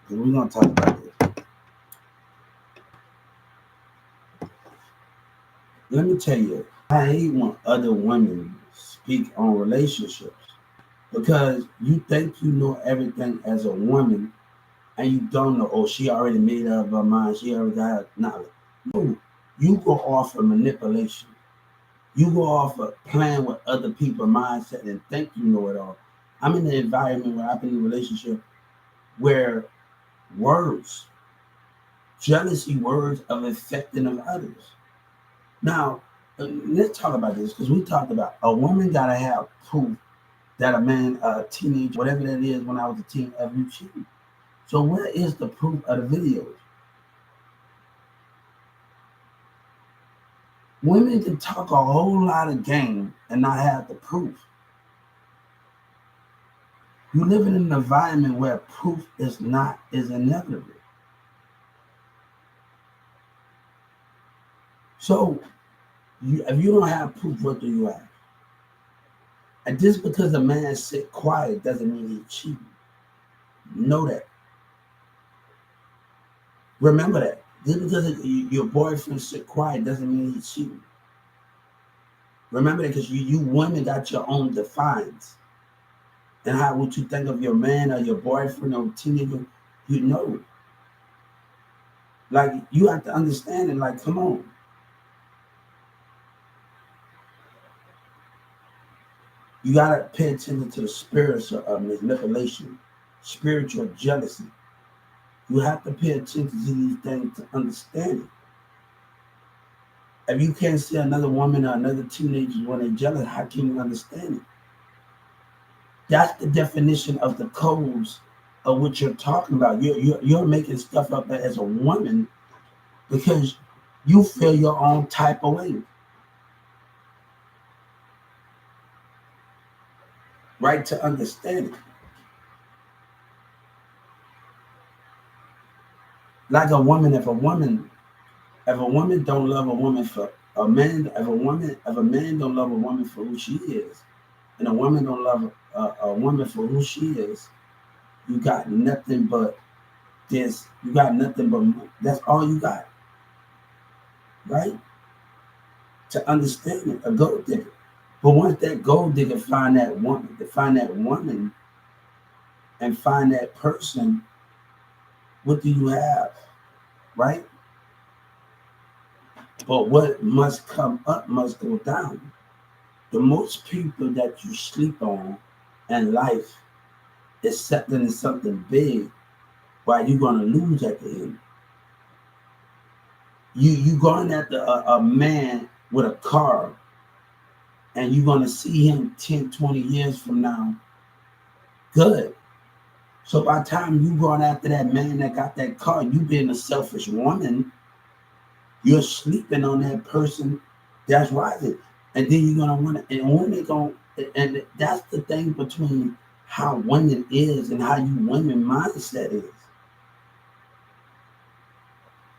And we're gonna talk about this. Let me tell you, I hate when other women speak on relationships because you think you know everything as a woman and you don't know. Oh, she already made up her mind. She already got knowledge. No, you go off of manipulation. You go off of playing with other people's mindset and think you know it all. I'm in an environment where I've been in a relationship where words, jealousy words of affecting of others. Now, let's talk about this because we talked about a woman gotta have proof that a man, a teenage, whatever that is, when I was a teen, of you cheating. So where is the proof of the videos? Women can talk a whole lot of game and not have the proof. You live in an environment where proof is inevitable. So if you don't have proof, what do you have? And just because a man sit quiet doesn't mean he's cheating. Know that. Remember that. Just because your boyfriend sit quiet doesn't mean he's cheating. Remember that because you women got your own defines. And how would you think of your man or your boyfriend or teenager? You know. Like you have to understand it. Like, come on. You gotta pay attention to the spiritual manipulation, spiritual jealousy. You have to pay attention to these things to understand it. If you can't see another woman or another teenager when they're jealous, how can you understand it? That's the definition of the codes of what you're talking about. You're making stuff up as a woman because you feel your own type of way, right? To understand it. Like if a woman don't love a woman for a man, if a man don't love a woman for who she is, and a woman don't love a woman for who she is, you got nothing but this. You got nothing but that's all you got, right? To understand it, a gold digger. But once that gold digger find that woman, to find that woman and find that person, what do you have, right? But what must come up must go down. The most people that you sleep on in life is something big, while you're gonna lose at the end. You going after a man with a car, and you're gonna see him 10, 20 years from now. Good. So by the time you going after that man that got that car, you being a selfish woman, you're sleeping on that person that's rising. And then you're gonna want to, and when they going, and that's the thing between how women is and how you women mindset is.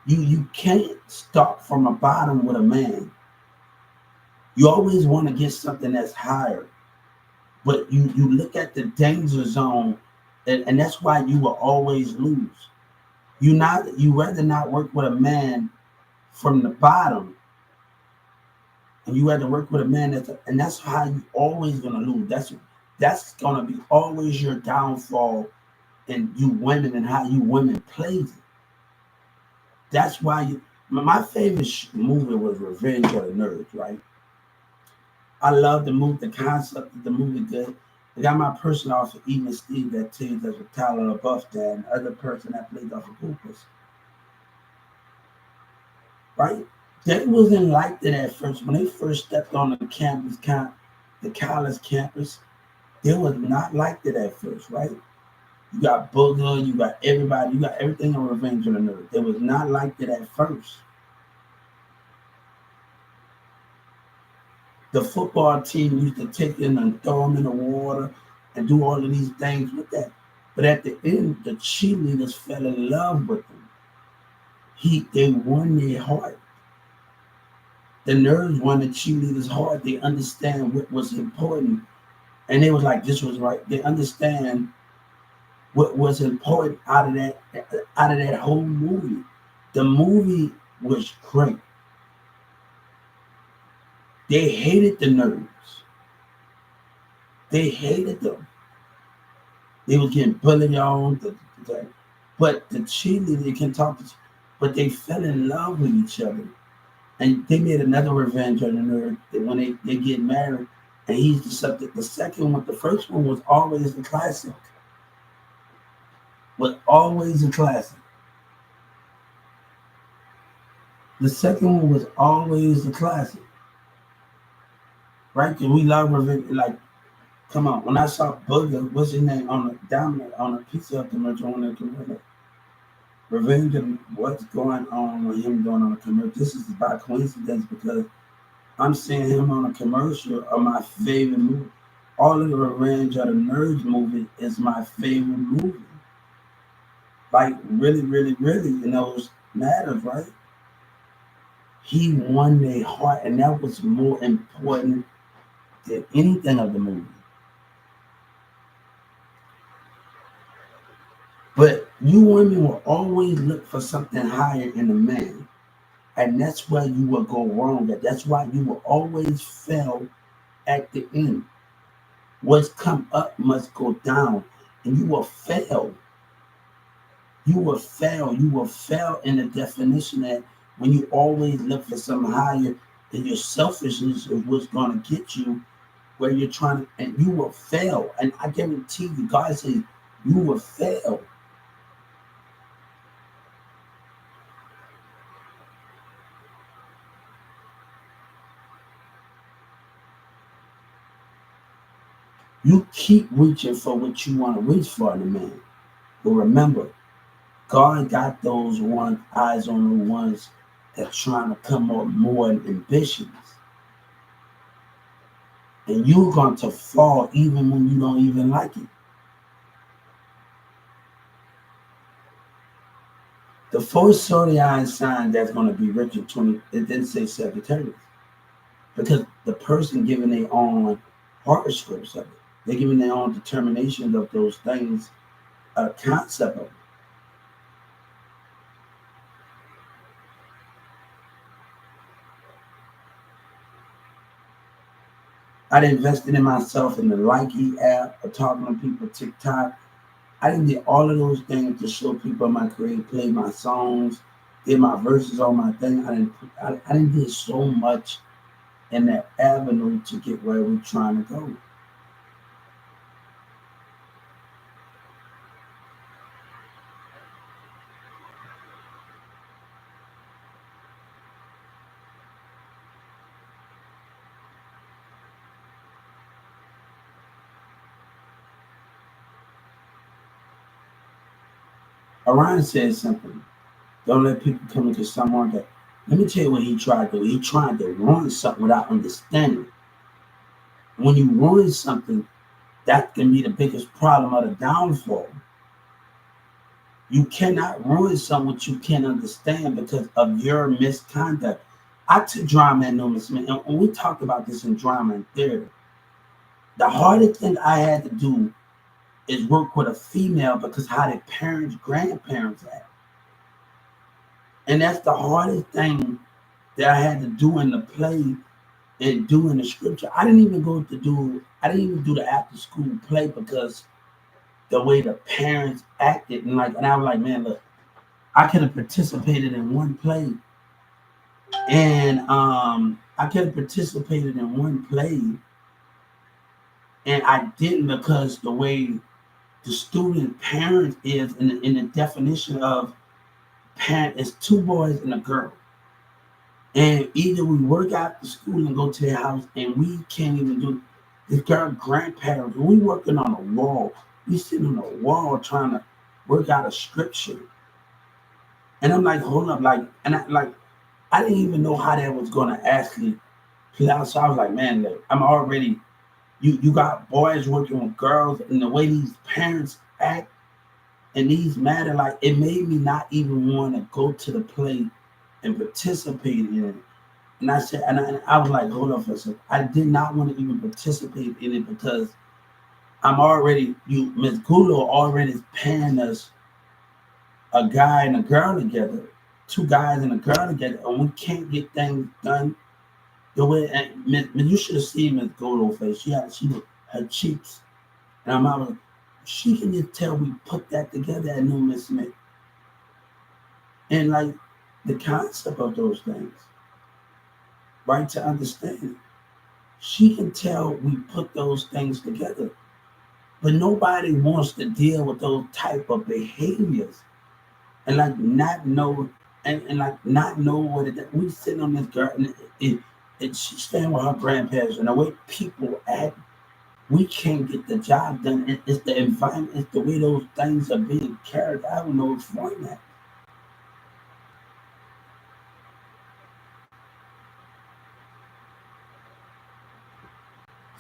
You can't start from a bottom with a man. You always want to get something that's higher, but you look at the danger zone, and that's why you will always lose. You rather not work with a man from the bottom, and you rather work with a man and that's how you always gonna lose. That's gonna be always your downfall, in you women and how you women plays it. That's why my favorite movie was Revenge of the Nerds, right? I love the movie, the concept of the movie good. I got my person off of Even Steve that tells us with Tyler LaBeouf there, and the other person that played off of Hoopers, right? They wasn't like that at first. When they first stepped on the campus, the college campus, they was not like that at first, right? You got Booger, you got everybody, you got everything on Revenge of the Nerds. They was not like that at first. The football team used to take them and throw them in the water and do all of these things with that. But at the end, the cheerleaders fell in love with them. They won their heart. The nerds won the cheerleaders' heart. They understand what was important, and they was like, "This was right." They understand what was important out of that whole movie. The movie was great. They hated the nerds. They hated them. They were getting bullied on. But the cheerleader can talk, but they fell in love with each other. And they made another Revenge of the Nerd that when they get married, and he's the subject. The second one, the first one was always the classic. Was always a classic. The second one was always a classic. Right? Because we love Revenge. Like, come on. When I saw Booger, what's his name, on the dominant on a Pizza Hut commercial, on the commercial. Revenge of what's going on with him doing on the commercial. This is by coincidence because I'm seeing him on a commercial of my favorite movie. All of the Revenge of the Nerds movie is my favorite movie. Like, really, really, really, in those matters, right? He won their heart, and that was more important than anything of the movie. But you women will always look for something higher in a man. And that's where you will go wrong. That's why you will always fail at the end. What's come up must go down. And you will fail. You will fail. You will fail in the definition that when you always look for something higher, then your selfishness is what's going to get you where you're trying to, and you will fail. And I guarantee you, God says you will fail. You keep reaching for what you want to reach for in a man. But remember, God got those eyes on the ones that trying to come up more ambitions. And you're going to fall even when you don't even like it. The first zodiac sign that's going to be Richard 20, it didn't say Sagittarius. Because the person giving their own horoscopes of it. They're giving their own determination of those things, a concept of it. I invested in myself in the Likey app, or talking to people, TikTok. I didn't get all of those things to show people my career, play my songs, did my verses on my thing. I didn't do so much in that avenue to get where we're trying to go. Orion says something. Don't let people come into someone that. Let me tell you what he tried to do. He tried to ruin something without understanding. When you ruin something, that can be the biggest problem of the downfall. You cannot ruin something which you can't understand because of your misconduct. I took drama and numismatic, and we talked about this in drama and theater. The hardest thing I had to do is work with a female because how their parents, grandparents act. And that's the hardest thing that I had to do in the play and do in the scripture. I didn't even do the after school play because the way the parents acted and I was like, man, look, I could have participated in one play. And and I didn't because the way the student parent is in the definition of parent is two boys and a girl. And either we work out the school and go to their house, and we can't even do this girl grandparents. We working on a wall. We sitting on a wall trying to work out a scripture. And I'm like, hold up, I didn't even know how that was gonna actually play out. So I was like, man, look, I'm already you got boys working with girls, and the way these parents act and these matter, like it made me not even want to go to the play and participate in it. And I said, and I was like, hold on for a second. I did not want to even participate in it because Miss Gulo already is paying us a guy and a girl together, two guys and a girl together, and we can't get things done the way. And you should have seen Miss Gulo face. Her cheeks, and I'm out. She can just tell we put that together at New Miss Smith, and like the concept of those things, right? To understand it, she can tell we put those things together. But nobody wants to deal with those type of behaviors and like not know and like not know what it is. We sitting on this girl and she's staying with her grandparents and the way people act, we can't get the job done. It's the environment, it's the way those things are being carried out in those formats.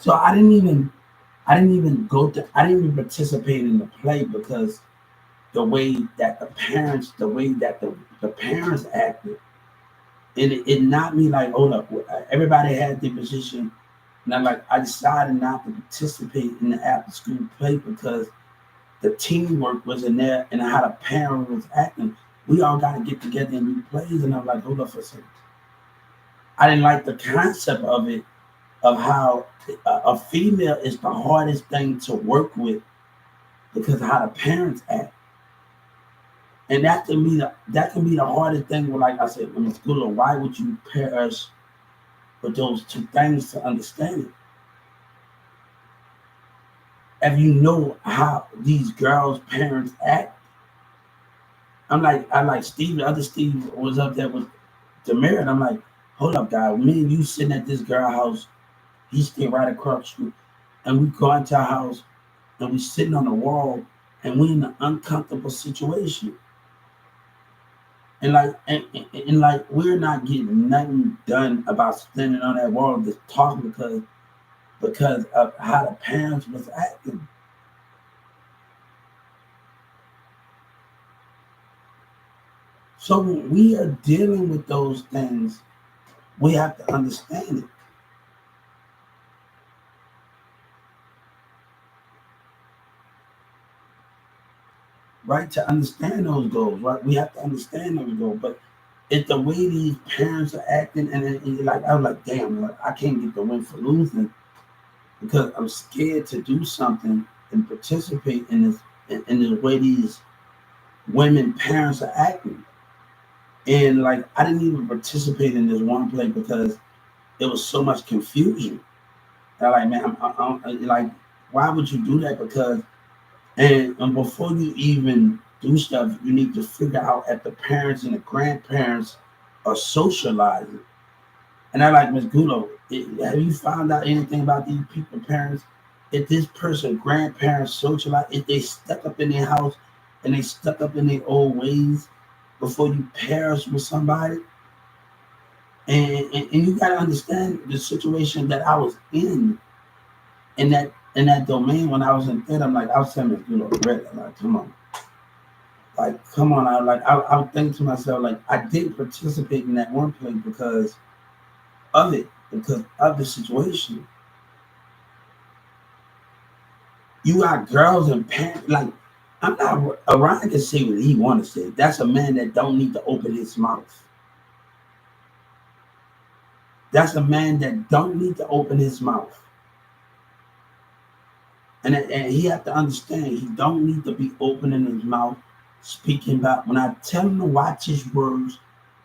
So I didn't even participate in the play because the way that the way that the parents acted, and it knocked me like, hold up, everybody had their position, and I decided not to participate in the after school play because the teamwork was in there and how the parent was acting. We all got to get together and do plays, and I'm like, hold up for a second. I didn't like the concept of it, of how a female is the hardest thing to work with because of how the parents act. And that can be the hardest thing. Like I said, in school, why would you pair us with those two things to understand it? If you know how these girls' parents act, I like Steve, the other Steve was up there with Demir, and I'm like, hold up, guy, me and you sitting at this girl house, he stay right across the street, and we go into our house, and we sitting on the wall, and we in an uncomfortable situation. And like we're not getting nothing done about standing on that wall just talking because of how the parents was acting. So when we are dealing with those things, we have to understand it. Right? To understand those goals, right? We have to understand those goals. But it's the way these parents are acting, and like I was like, damn, like, I can't get the win for losing because I'm scared to do something and participate in this in the way these women parents are acting. And like I didn't even participate in this one play because there was so much confusion. And like, man, like, why would you do that? Because and before you even do stuff, you need to figure out if the parents and the grandparents are socializing. And I like Miss Gulo. Have you found out anything about these people, parents? If this person, grandparents, socialize, if they stuck up in their house and they stuck up in their old ways before you pair us with somebody, and you got to understand the situation that I was in that domain when I was in theater. I'm like, I was telling Miss Gulo, really, like, come on. Like, come on, I would think to myself, like, I didn't participate in that one play because of the situation. You got girls and parents, like, I'm not, Orion can say what he want to say. That's a man that don't need to open his mouth. That's a man that don't need to open his mouth. And he have to understand he don't need to be opening his mouth, speaking about, when I tell him to watch his words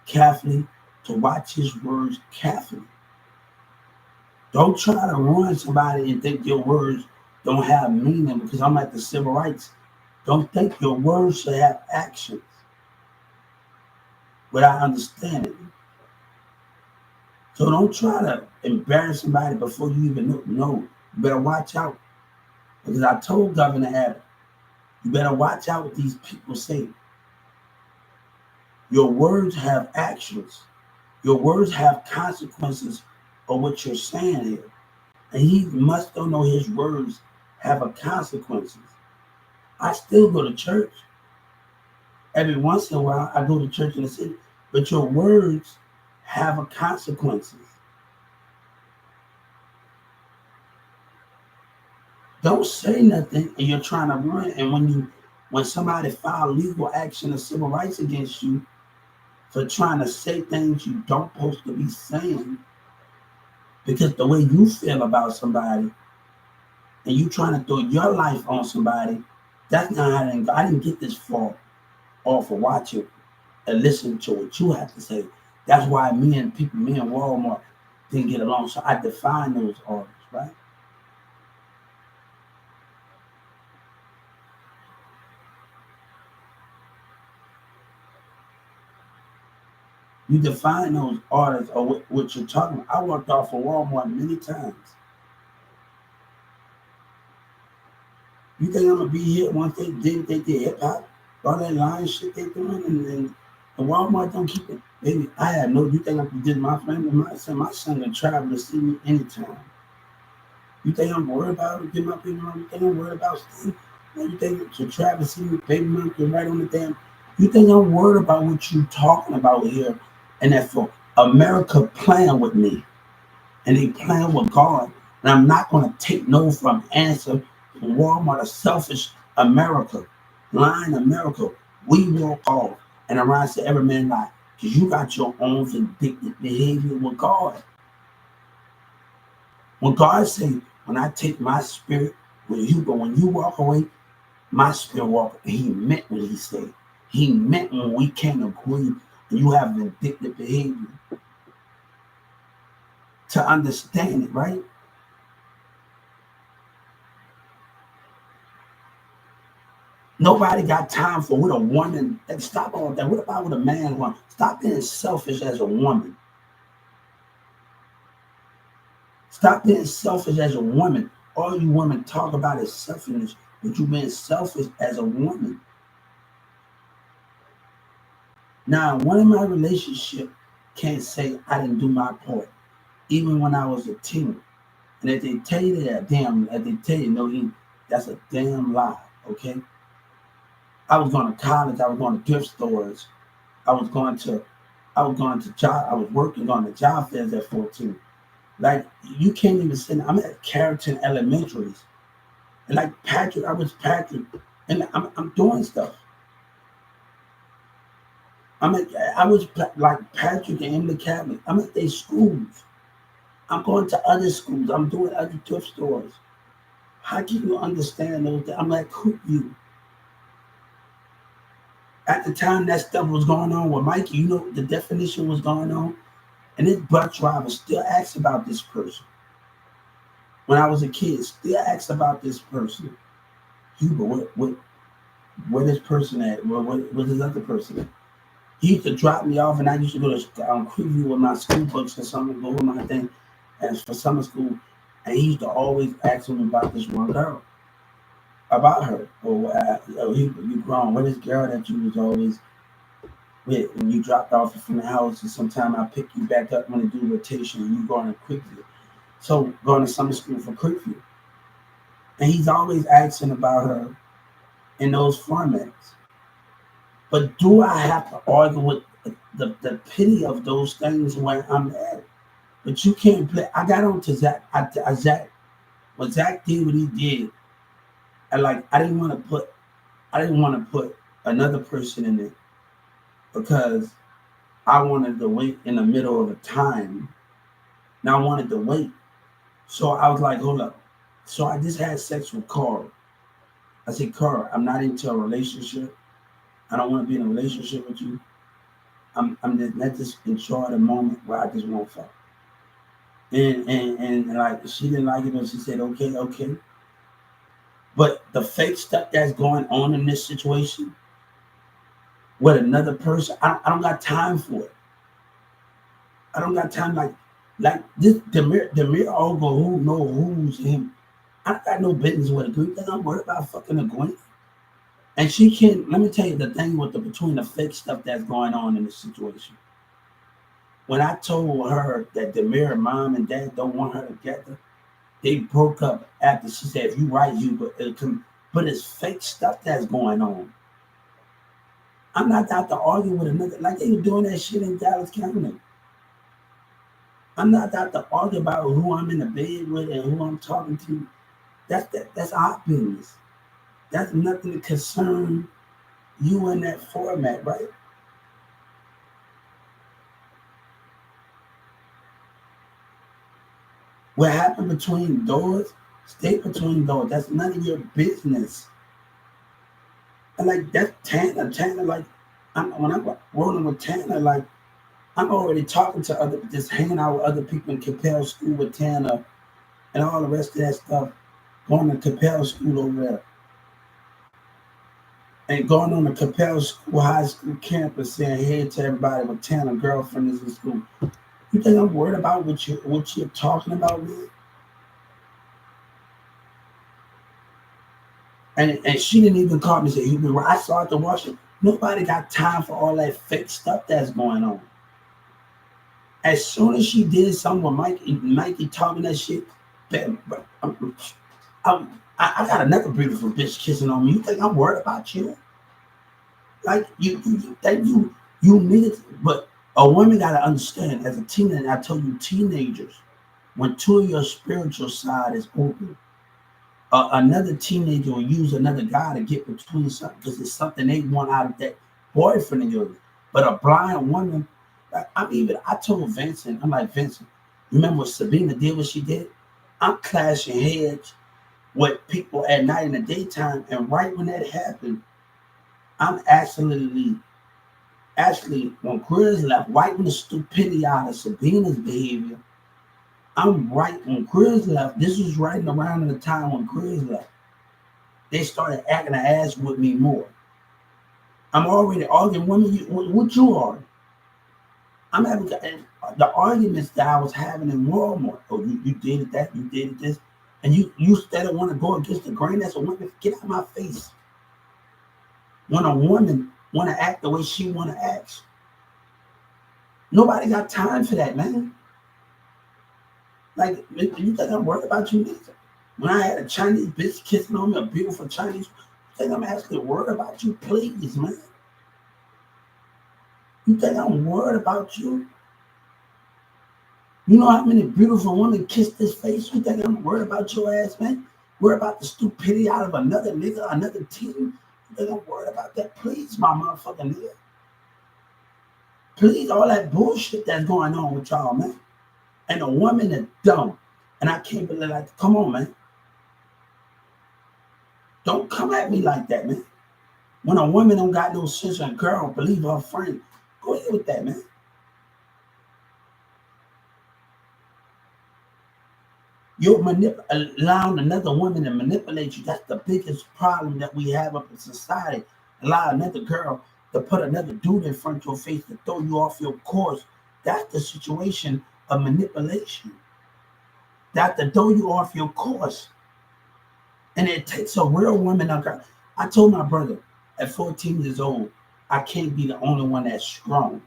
carefully, to watch his words carefully. Don't try to ruin somebody and think your words don't have meaning because I'm at the civil rights. Don't think your words should have actions without understanding. So don't try to embarrass somebody before you even know. No, you better watch out. Because I told Governor Abbott, you better watch out what these people say. Your words have actions. Your words have consequences of what you're saying here. And he must don't know his words have a consequences. I still go to church. Every once in a while, I go to church in the city. But your words have a consequences. Don't say nothing and you're trying to run. And when somebody file legal action or civil rights against you for trying to say things you don't supposed to be saying, because the way you feel about somebody and you trying to throw your life on somebody, that's not how I didn't get this far off of watching and listening to what you have to say. That's why me and Walmart didn't get along. So I define those artists, right? You define those artists or what you're talking about. I worked off of Walmart many times. You think I'm gonna be here once they did hip hop, all that lying shit they doing, and Walmart don't keep it. Baby, I had no. You think I'm just my family? My son can travel to see me anytime. You think I'm worried about it? Get my baby mom. You think I'm worried about staying? No, you think to travel to see me, baby mom can right on the damn. You think I'm worried about what you talking about here, and that for America playing with me, and they playing with God, and I'm not gonna take no from answer. Walmart, a selfish America, lying America. We walk off and arise to every man lie because you got your own vindictive behavior with God. When God say, when I take my spirit, when you walk away, my spirit walk. And He meant what He said. He meant when we can't agree and you have vindictive behavior to understand it, right? Nobody got time for what a woman. Stop all that. What about what a man wants? Stop being selfish as a woman. Stop being selfish as a woman. All you women talk about is selfishness, but you being selfish as a woman. Now, one in my relationship can't say I didn't do my part, even when I was a teen. And if they tell you that, if they tell you no, that's a damn lie. Okay. I was going to college. I was going to gift stores. I was going to job. I was working on the job fairs at 14. Like you can't even say. I'm at Carrollton Elementaries, and like Patrick, I was Patrick, and I'm doing stuff. I was like Patrick and Emily Cabinet. I'm at their schools. I'm going to other schools. I'm doing other thrift stores. How can you understand those? I'm like, who you? At the time that stuff was going on with Mikey, you know the definition was going on. And this bus driver still asks about this person. When I was a kid, still asks about this person. Huber, where this person at? Where this other person at? He used to drop me off, and I used to go to Creeview with my school books or something, go with my thing, and for summer school. And he used to always ask me about this one girl, about her. Or you grown? What is girl that you was always with when you dropped off from the house, and sometime I pick you back up when I do rotation, and you going to Creekview. So going to summer school for Creekview. And he's always asking about her in those formats. But do I have to argue with the pity of those things when I'm at? But you can't play. I got on to Zach. Zach, when Zach did what he did, I didn't want to put another person in it because I wanted to wait in the middle of a time. Now I wanted to wait. So I was like, hold up. So I just had sex with Carl. I said, Carl, I'm not into a relationship. I don't want to be in a relationship with you. I'm just not just enjoy the moment where I just want to fuck. And like she didn't like it, and she said, okay. But the fake stuff that's going on in this situation with another person, I don't got time for it. I don't got time like this Demir Ogo who know who's him. I got no business with a Greek. I'm worried about fucking a Gwen. And she can't. Let me tell you the thing with between the fake stuff that's going on in this situation. When I told her that Demir mom and dad don't want her together, they broke up after she said, "If you right, but it's fake stuff that's going on. I'm not out to argue with another like they were doing that shit in Dallas County. I'm not out to argue about who I'm in the bed with and who I'm talking to. That's our business. That's nothing to concern you in that format, right? What happened between doors, stay between doors. That's none of your business. And like that's Tanner, like when I'm rolling with Tanner, like I'm already talking to other, just hanging out with other people in Capel School with Tanner and all the rest of that stuff, going to Capel School over there and going on the Capel School high school campus saying hey to everybody with Tanner girlfriend is in school. You think I'm worried about what you're talking about, man? And she didn't even call me and say, you been right. I saw it to watch it. Nobody got time for all that fake stuff that's going on. As soon as she did something with Mikey talking that shit, I got another beautiful bitch kissing on me. You think I'm worried about you? Like you think you niggas, but a woman gotta understand as a teenager, I told you teenagers, when two of your spiritual side is open, another teenager will use another guy to get between something because it's something they want out of that boyfriend of yours. But a blind woman, like I told Vincent, I'm like, Vincent, remember what Sabina did what she did? I'm clashing heads with people at night in the daytime, and right when that happened, I'm actually when Grizz left, right when the stupidity out of Sabina's behavior, I'm right when Grizz left. This was right around the time when Grizz left. They started acting an ass with me more. I'm already arguing women. What you are? I'm having the arguments that I was having in Walmart. Oh, you did it that, you did it this, and you still want to go against the grain. That's a woman. Get out of my face. When a woman want to act the way she want to act, nobody got time for that, man. Like you think I'm worried about you? Niggas? When I had a Chinese bitch kissing on me, a beautiful Chinese, you think I'm actually worried about you? Please, man. You think I'm worried about you? You know how many beautiful women kiss this face? You think I'm worried about your ass, man? Worried about the stupidity out of another nigga, another team? You think I'm worried about that? Please, my motherfucking nigga. Please, all that bullshit that's going on with y'all, man. And a woman is dumb. And I can't believe, like, come on, man. Don't come at me like that, man. When a woman don't got no sense and girl, believe her friend, go ahead with that, man. You're allowing another woman to manipulate you. That's the biggest problem that we have up in society. Allow another girl to put another dude in front of your face to throw you off your course. That's the situation of manipulation. That to throw you off your course. And it takes a real woman. I told my brother at 14 years old, I can't be the only one that's strong.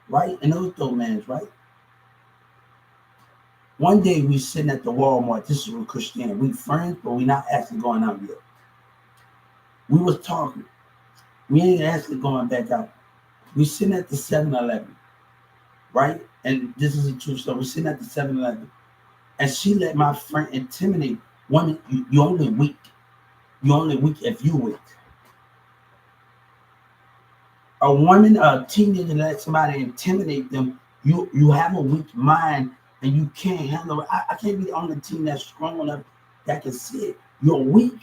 Right? And those dope mans, right? One day we sitting at the Walmart. This is with Christiana. We friends, but we not actually going out yet. We was talking. We ain't actually going back out. We sitting at the 7-Eleven, right? And this is a true story. We're sitting at the 7-Eleven. And she let my friend intimidate women. You only weak. You only weak if you weak. A woman, a teenager, let somebody intimidate them. You have a weak mind and you can't handle it. I can't be the only team that's strong enough that can see it. You're weak.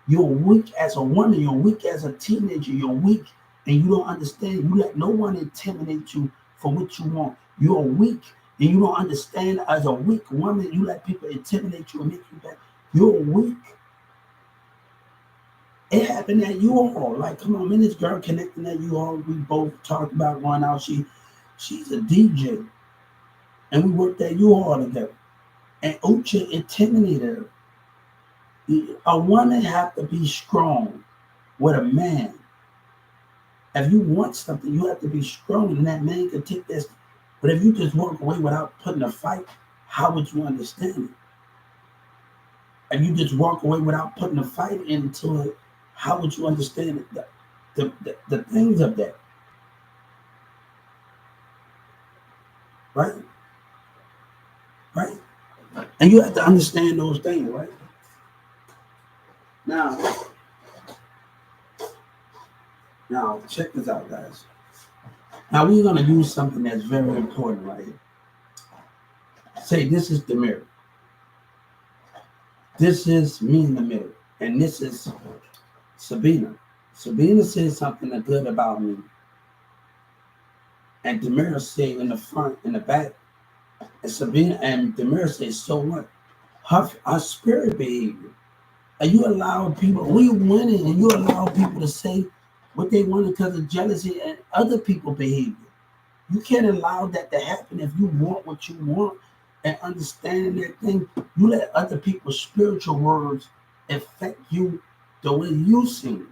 You're weak as a woman. You're weak as a teenager. You're weak and you don't understand. You let no one intimidate you for what you want. You're weak and you don't understand. As a weak woman, you let people intimidate you and make you bad. You're weak. It happened at U-Haul. Like, come on, man, this girl connecting at U-Haul. We both talked about going out. She's a DJ. And we worked at U-Haul together. And Ucha intimidated her. A woman have to be strong with a man. If you want something, you have to be strong, and that man can take this. But if you just walk away without putting a fight, how would you understand it? If you just walk away without putting a fight into it, how would you understand it? The things of that? Right? Right? And you have to understand those things, right? Now check this out, guys. Now we're gonna use something that's very important right here. Say this is the mirror. This is me in the mirror, and this is Sabina. Sabina said something good about me, and the mirror said in the front, in the back, and Sabina and the mirror said, so what? Her spirit behavior. And you allow people, we winning, and you allow people to say what they want because of jealousy and other people's behavior. You can't allow that to happen if you want what you want and understanding that thing. You let other people's spiritual words affect you the way you see it.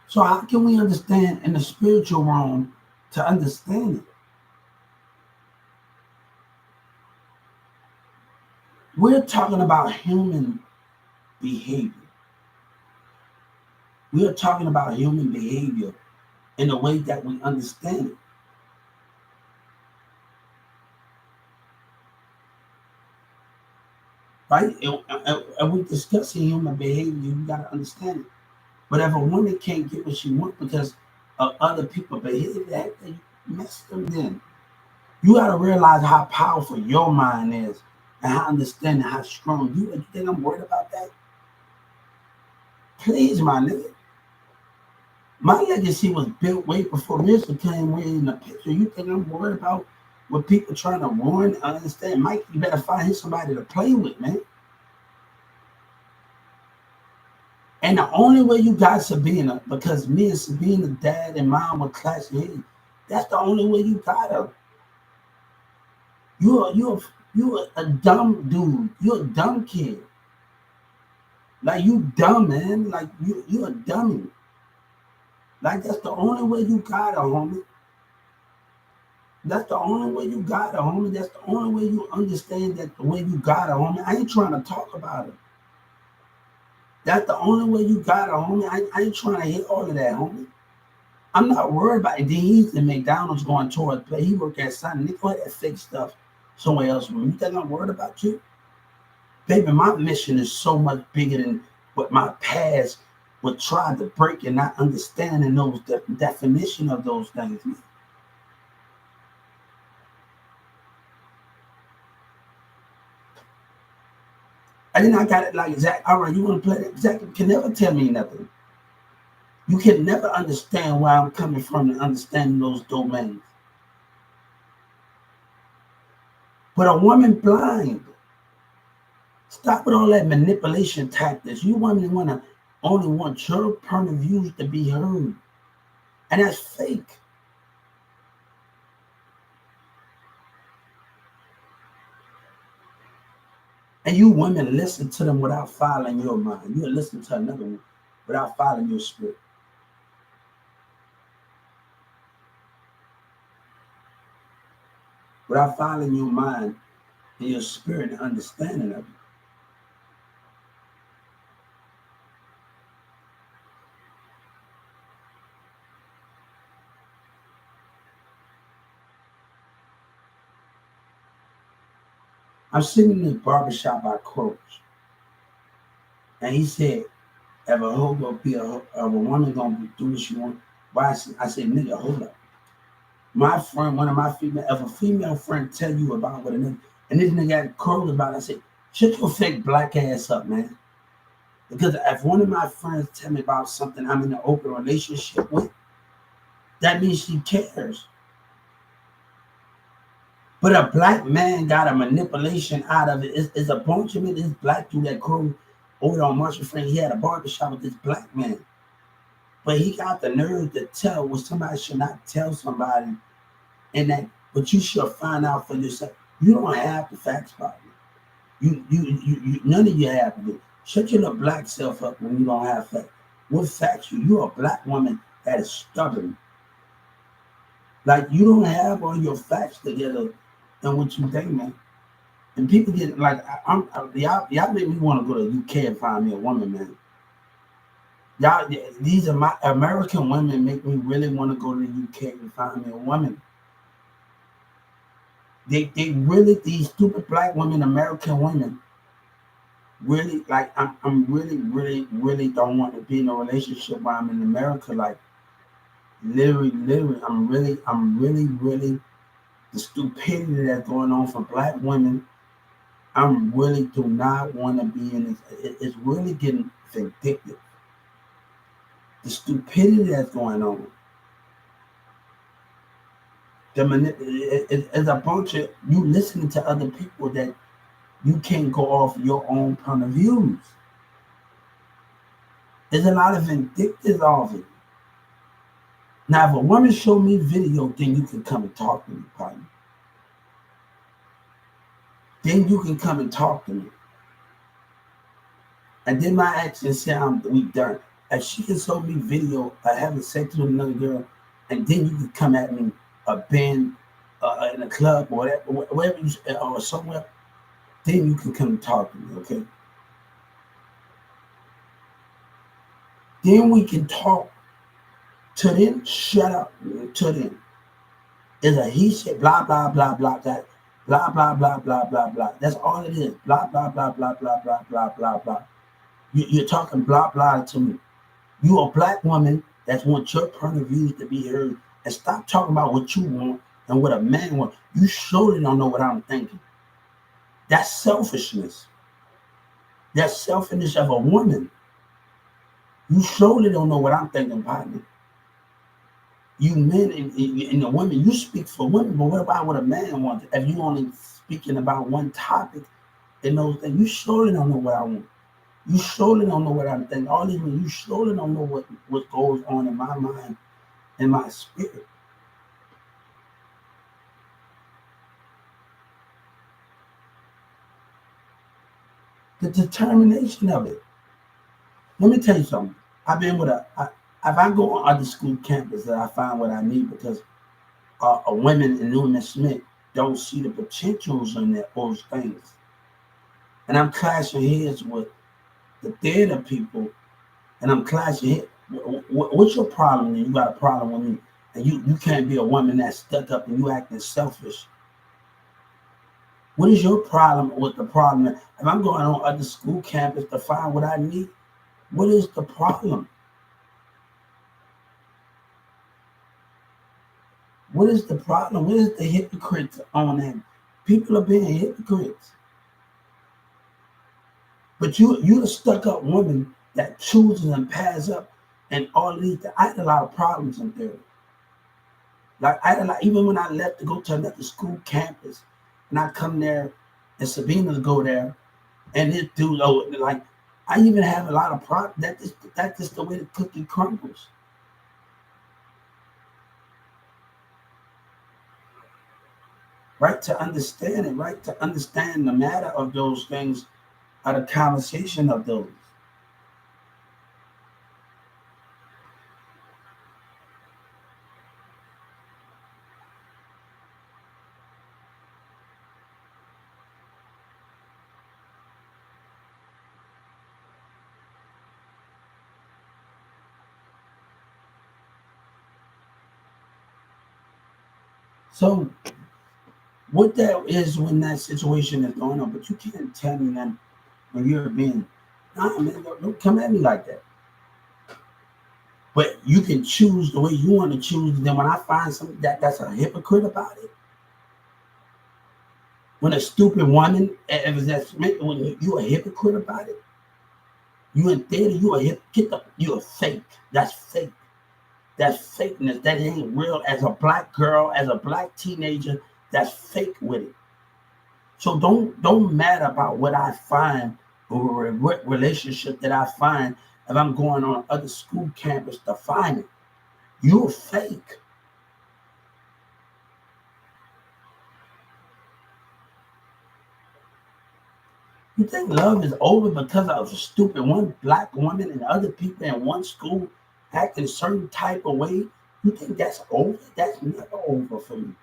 So how can we understand in the spiritual realm to understand it? We're talking about human behavior. We are talking about human behavior in a way that we understand it. Right? And we're discussing human behavior, you got to understand it. But if a woman can't get what she wants because of other people's behavior, they mess them then. You got to realize how powerful your mind is and how understanding how strong you think I'm worried about that? Please, my nigga. My legacy was built way before Mr. came way in the picture. You think I'm worried about what people trying to ruin? I understand. Mike, you better find him somebody to play with, man. And the only way you got Sabina, because me and Sabina, dad and mom were clashing, that's the only way you got her. You're a dumb dude. You're a dumb kid. Like you dumb, man. Like you're a dummy. Like that's the only way you got her, homie. That's the only way you got her, homie. That's the only way you understand that the way you got her, homie. I ain't trying to talk about it. That's the only way you got her, homie. I ain't trying to hit all of that, homie. I'm not worried about it. Then he's in McDonald's going towards play. He work at Sun. They put that fake stuff somewhere else. You think I'm worried about you? Baby, my mission is so much bigger than what my past would try to break and not understanding those definition of those things. And then I got it like Zach. All right, you want to play that? Zach can never tell me nothing. You can never understand where I'm coming from and understanding those domains. But a woman blind. Stop with all that manipulation tactics. You women only want your point of views to be heard. And that's fake. And you women listen to them without following your mind. You listen to another one without following your spirit. Without following your mind and your spirit and understanding of it. I'm sitting in the barbershop by Coach, and he said, if a hoe gonna be a woman gonna do what she want, why? I said, nigga, hold up. My friend, one of my female, if a female friend tell you about what a nigga, and this nigga got curled about it, I said, shut your fake black ass up, man. Because if one of my friends tell me about something I'm in an open relationship with, that means she cares. But a black man got a manipulation out of it. It's a bunch of it. This black dude that grew over on Marshall Frank, he had a barbershop with this black man. But he got the nerve to tell what somebody should not tell somebody. And that, but you should find out for yourself. You don't have the facts about it. You none of you have it. Shut your little black self up when you don't have facts. What facts you're a black woman that is stubborn. Like you don't have all your facts together and what you think, man. And people get like, y'all make me want to go to UK and find me a woman, man. Y'all, these are my American women make me really want to go to the UK and find me a woman. They really, these stupid black women, American women, really, like, I'm really, really, really don't want to be in a relationship while I'm in America. Like, literally, I'm really, the stupidity that's going on for black women. I'm really do not want to be in this. It's really getting vindictive. The stupidity that's going on. It's a bunch of you listening to other people that you can't go off your own point of views. There's a lot of vindictive of it. Now, if a woman show me video, then you can come and talk to me, partner. Then you can come and talk to me. And then my actions say we done. If she can show me video of having sex with another girl, and then you can come at me a band in a club or whatever you, or somewhere, then you can come and talk to me, okay? Then we can talk. To then, shut up. To then, is a he said blah blah blah blah that blah blah blah blah blah blah. That's all it is. Blah blah blah blah blah blah blah blah blah. You're talking blah blah to me. You a black woman that wants your point of views to be heard, and stop talking about what you want and what a man wants. You surely don't know what I'm thinking. That's selfishness. That's selfishness of a woman. You surely don't know what I'm thinking, partner. You men and the women, you speak for women, but what about what a man wants? If you only speaking about one topic and those things, you surely don't know what I want. You surely don't know what I'm thinking. All these men, you surely don't know what goes on in my mind and my spirit. The determination of it. Let me tell you something. I've been with if I go on other school campus that I find what I need because a women and women Smith don't see the potentials in those things. And I'm clashing heads with the theater people, and I'm clashing heads. What's your problem? And you got a problem with me, and you can't be a woman that's stuck up and you acting selfish. What is your problem with the problem? If I'm going on other school campus to find what I need, what is the problem? What is the problem? What is the hypocrites on that? People are being hypocrites. But you a stuck up woman that chooses and pass up and all these. I had a lot of problems in there. Like I had a lot, even when I left to go to another school campus, and I come there, and Sabina's go there, and this dude, like I even have a lot of problems. That's just the way the cookie crumbles. Right to understand it, right to understand the matter of those things, are the conversation of those. So what that is when that situation is going on, but you can't tell me that when you're being, nah, man, don't come at me like that. But you can choose the way you want to choose. Then when I find something that's a hypocrite about it, when a stupid woman, if that's when you a hypocrite about it, you in theater, you a you a fake. That's fake. That's fakeness. That ain't real. As a black girl, as a black teenager, that's fake with it. So don't matter about what I find or what relationship that I find if I'm going on other school campus to find it. You're fake. You think love is over because of a stupid one black woman and other people in one school acting a certain type of way? You think that's over? That's never over for me.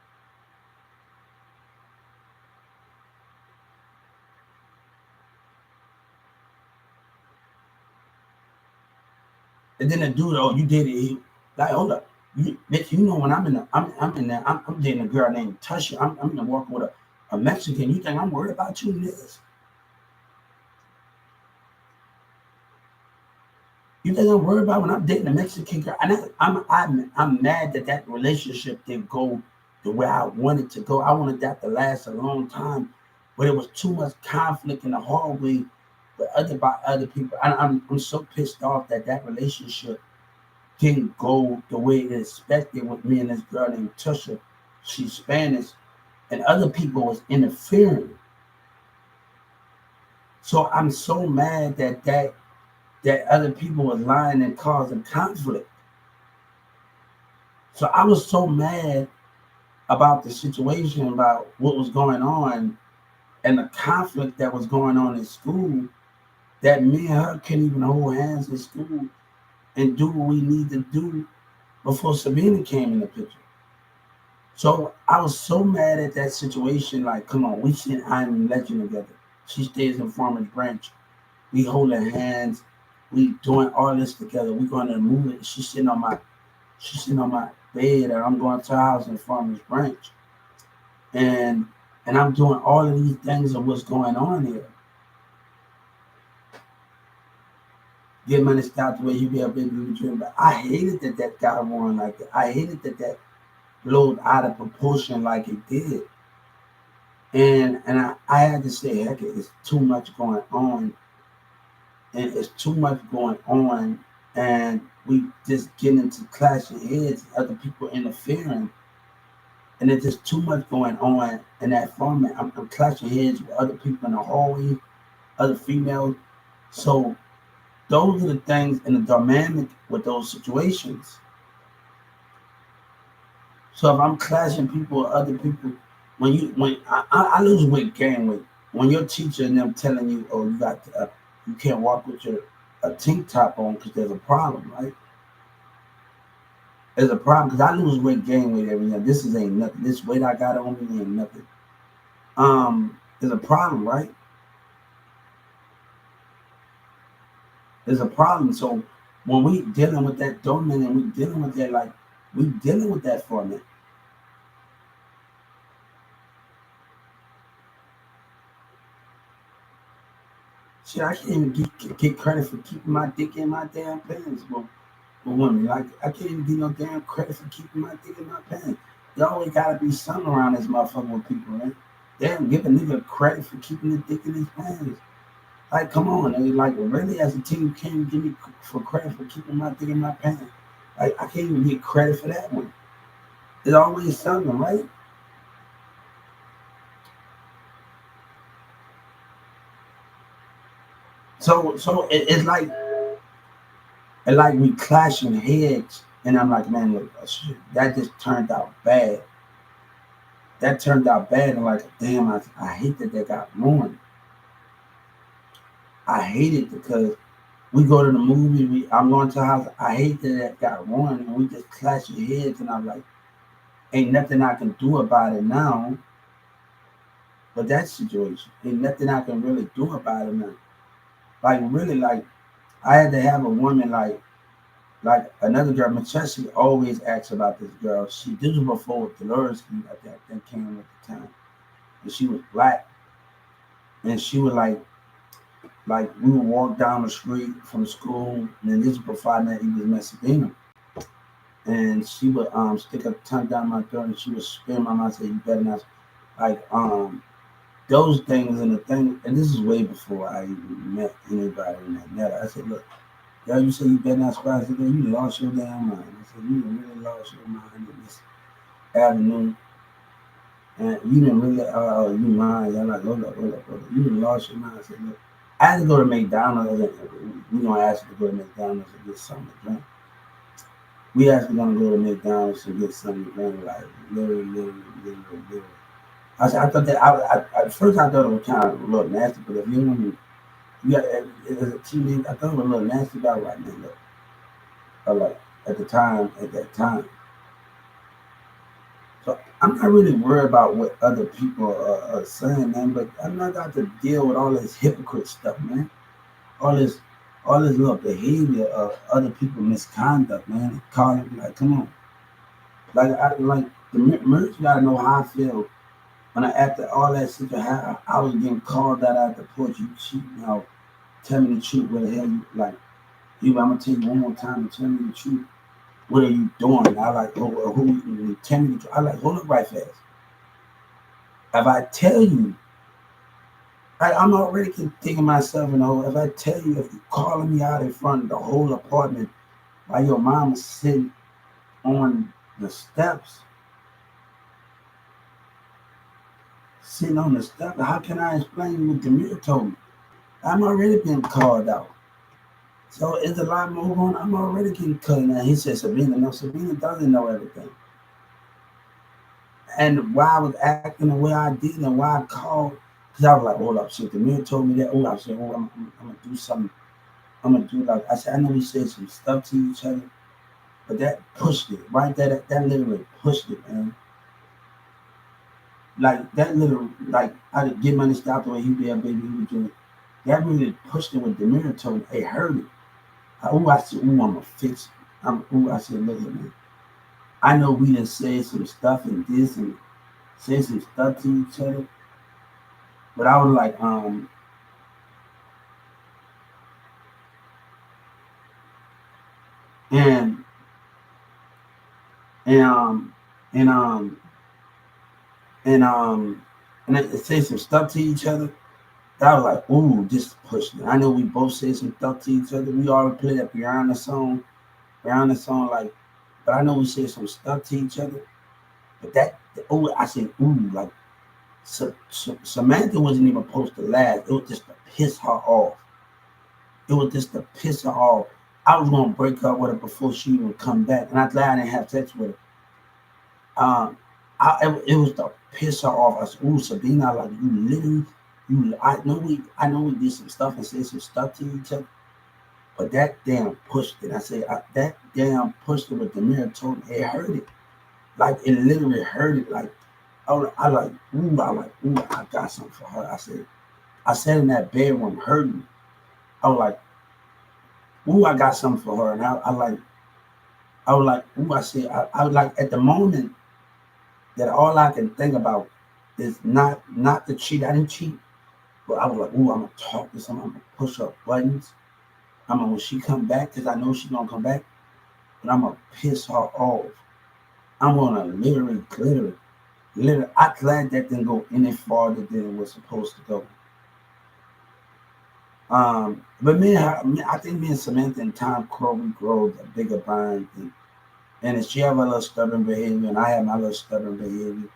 And then the dude, oh, you did it. Like, hold up. Bitch, you know when I'm in the, I'm in there, I'm dating a girl named Tasha. I'm in the walk with her. a Mexican. You think I'm worried about you, niggas? You think I'm worried about when I'm dating a Mexican girl? And I'm mad that that relationship didn't go the way I wanted to go. I wanted that to last a long time, but it was too much conflict in the hallway with other people. I'm so pissed off that that relationship didn't go the way it expected with me and this girl named Tusha. She's Spanish, and other people was interfering. So I'm so mad that other people was lying and causing conflict. So I was so mad about the situation, about what was going on and the conflict that was going on in school, that me and her couldn't even hold hands in school and do what we need to do before Sabina came in the picture. So I was so mad at that situation. Like, come on, we seen I Am Legend together. She stays in Farmers Branch. We holding hands. We doing all this together. We going to the movie. She's sitting on my bed, and I'm going to her house in Farmers Branch. And I'm doing all of these things of what's going on here. Get money stopped the way you be a baby dream. But I hated that got on like that. I hated that blowed out of proportion like it did. And I had to say, heck, it's too much going on. And it's too much going on. And we just get into clashing heads, other people interfering. And there's just too much going on in that format. I'm clashing heads with other people in the hallway, other females. So those are the things in the dynamic with those situations. So if I'm clashing people with other people, when I lose weight, gain weight. When your teacher and them telling you, oh, you can't walk with your a tank top on because there's a problem, right? There's a problem because I lose weight, gain weight every year. This ain't nothing. This weight I got on me ain't nothing. There's a problem, right? There's a problem. So when we dealing with that domain and we dealing with that, like we dealing with that for a minute. Shit, I can't even get credit for keeping my dick in my damn pants, but women. Like I can't even get no damn credit for keeping my dick in my pants. There always gotta be something around this motherfucker with people, right? Damn, give a nigga credit for keeping his dick in his pants. Like, come on, like really as a team you can't even give me for credit for keeping my dick in my pants. Like I can't even get credit for that one. There's always something, right? So it's like we clashing heads, and I'm like, man, look, shit, that just turned out bad. That turned out bad, and like, damn, I hate that got ruined. I hate it because we go to the movie, I'm going to the house. I hate that got ruined, and we just clashing heads, and I'm like, ain't nothing I can do about it now. But that situation, ain't nothing I can really do about it now. Like really, like I had to have a woman like another girl, Manchester always asks about this girl. She did it before with Dolores that came at the time. And she was black. And she would like we would walk down the street from school, and then this was before that he was Mexican. And she would stick her tongue down my throat and she would spin my mouth and say, you better not like those things and the thing, and this is way before I even met anybody in that net. I said, look, y'all, you say you better not squat. I said, you lost your damn mind. I said, you really lost your mind in this avenue. And you didn't really, you mind. Y'all like, hold up. You done lost your mind. I said, look, I had to go to McDonald's. We're going to ask you to go to McDonald's and get something to drink. We actually going to go to McDonald's and get something to drink, like, literally. I said, I thought that, at first I thought it was kind of a little nasty, but if you want me, you got, as a teenager, I thought it was a little nasty about right now, look. Or like, at that time. So I'm not really worried about what other people are saying, man, but I'm not got to deal with all this hypocrite stuff, man. All this little behavior of other people misconduct, man. Calling like, come on. Like the merch gotta know how I feel when I after all that shit, I was getting called out at the porch. You cheat, tell me the truth. What the hell you like? I'm gonna tell you one more time and tell me the truth. What are you doing? I like, who tell me the truth. I like, hold up right fast. If I tell you, I'm already thinking myself, if I tell you, if you calling me out in front of the whole apartment while your mom is sitting on the steps, how can I explain what Demir told me? I'm already being called out. So it's a lot more going on. I'm already getting cut now. He said, Sabina, no, Sabina doesn't know everything. And why I was acting the way I did and why I called, because I was like, hold up, shit, the man told me that. Oh, I said, I'm going to do something. I'm going to do like, I said, I know we said some stuff to each other, but that pushed it, right? That literally pushed it, man. Like, that little, like, I didn't get money stopped the way he be a baby, he was doing it. That really pushed it with Demir told me, it hurt it. I said, I'm going to fix it. I said, look at me. I know we done said some stuff and this and said some stuff to each other, but I was like, and and um and um and and they say some stuff to each other. I was like, ooh, this pushed me. I know we both said some stuff to each other. We already played that Rihanna song, like, but I know we said some stuff to each other. But I said, ooh, like, Samantha wasn't even supposed to laugh. It was just to piss her off. It was just to piss her off. I was gonna break up with her before she even come back, and I'm glad I didn't have sex with her. It was to piss her off. I said, "Ooh, Sabina, like you literally, I know we did some stuff and said some stuff to each other, but that damn pushed it." That damn pushed it with the mirror told me it hurt it, like it literally hurt it. Like ooh, I got something for her. I said in that bedroom hurting. I was like, ooh, I got something for her, and I was like, ooh, I was like at the moment that all I can think about is not to cheat. I didn't cheat, but I was like, ooh, I'm gonna talk to someone. I'm gonna push her buttons. When she come back, because I know she's gonna come back, but I'm gonna piss her off. I'm gonna literally. I'm glad that didn't go any farther than it was supposed to go. But I think me and Samantha and Tom Crow, we grow a bigger bond, and if she have a little stubborn behavior, and I have my little stubborn behavior.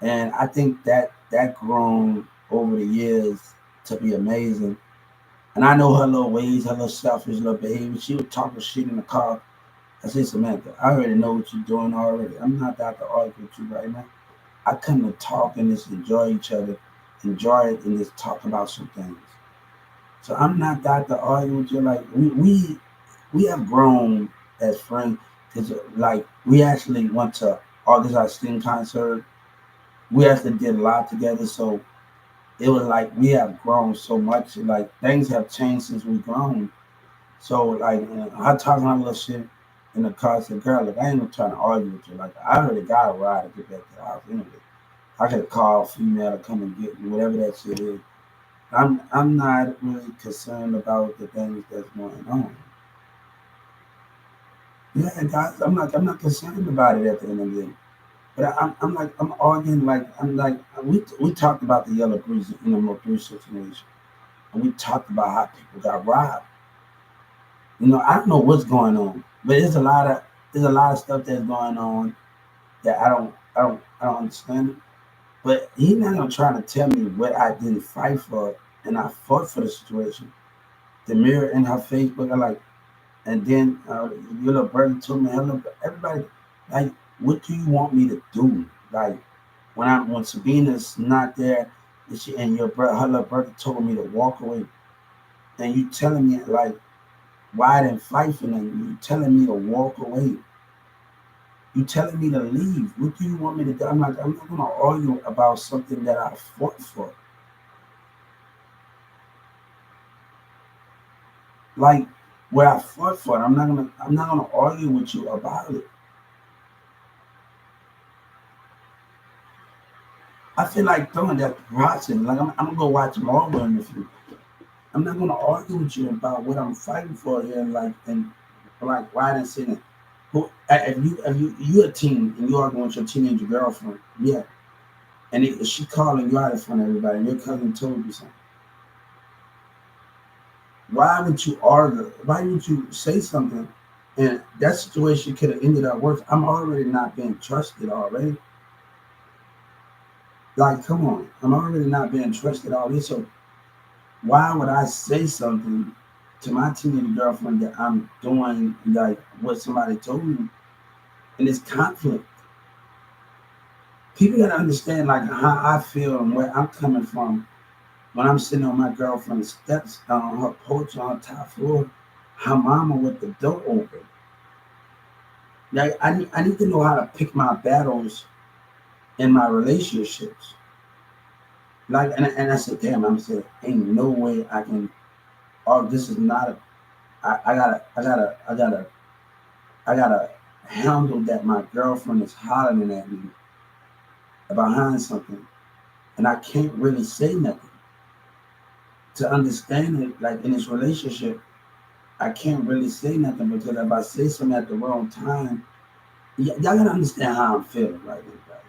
And I think that grown over the years to be amazing. And I know her little ways, her little selfish little behavior. She would talk shit in the car. I said, Samantha, I already know what you're doing already. I'm not out to argue with you right now. I come to talk and just enjoy each other, enjoy it and just talk about some things. So I'm not out to argue with you. Like we have grown as friends because like we actually went to August Alsina concert. We actually did a lot together. So it was like we have grown so much. Like things have changed since we've grown. So like I talk my little shit in the car. I said, "Girl, look, I ain't gonna try to argue with you. Like I already got a ride to get back to the house anyway. I could call a female to come and get me, whatever that shit is. I'm not really concerned about the things that's going on. Yeah, guys, I'm not concerned about it at the end of the day. But I'm arguing like we talked about the yellow breeze in the Mercury situation, and we talked about how people got robbed. I don't know what's going on, but there's a lot of stuff that's going on that I don't understand it. But he's not gonna try to tell me what I didn't fight for, and I fought for the situation. The mirror in her Facebook, I like, and then your little brother told me, hello, everybody, like, what do you want me to do? Like, when Sabina's not there, and your brother, her little brother told me to walk away, and you telling me like why I didn't fight for them? You telling me to walk away? You telling me to leave? What do you want me to do? I'm not gonna argue about something that I fought for. Like where I fought for it, I'm not gonna argue with you about it. I feel like throwing that process. Like I'm gonna go watch Marvel in a few. I'm not gonna argue with you about what I'm fighting for here. Like why didn't say that? Who if you a teen and you arguing with your teenage girlfriend, yeah, and she calling you out in front of everybody, and your cousin told you something. Why would you argue? Why would you say something? And that situation could have ended up worse. I'm already not being trusted already. Like, come on, I'm already not being trusted already. So why would I say something to my teenage girlfriend that I'm doing like what somebody told me? And it's conflict. People gotta understand like how I feel and where I'm coming from when I'm sitting on my girlfriend's steps on her porch on her top floor, her mama with the door open. Like I need to know how to pick my battles in my relationships. Like and I said, damn, I'm saying, ain't no way I can. Oh, this is not a. I gotta handle that. My girlfriend is hollering at me behind something, and I can't really say nothing to understand it. Like in this relationship, I can't really say nothing because if I say something at the wrong time, y'all gotta understand how I'm feeling right now, guys.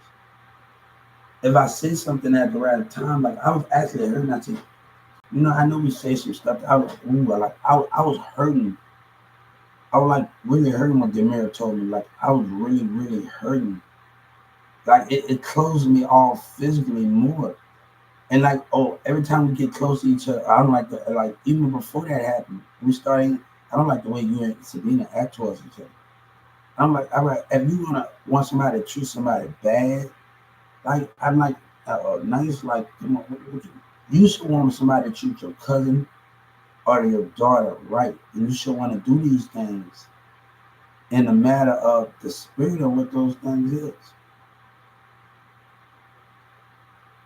If I say something at the right time, like I was actually hurting, I said, I know we say some stuff. I was hurting. I was like really hurting what Demir told me. Like I was really, really hurting. Like it closed me off physically more. And like, oh, every time we get close to each other, I don't like the like even before that happened, we starting. I don't like the way you and Sabina act towards each other. I'm like, if you want somebody to treat somebody bad, like I'm like nice, like come on, you should want somebody to treat your cousin or your daughter right, and you should want to do these things in a matter of the spirit of what those things is.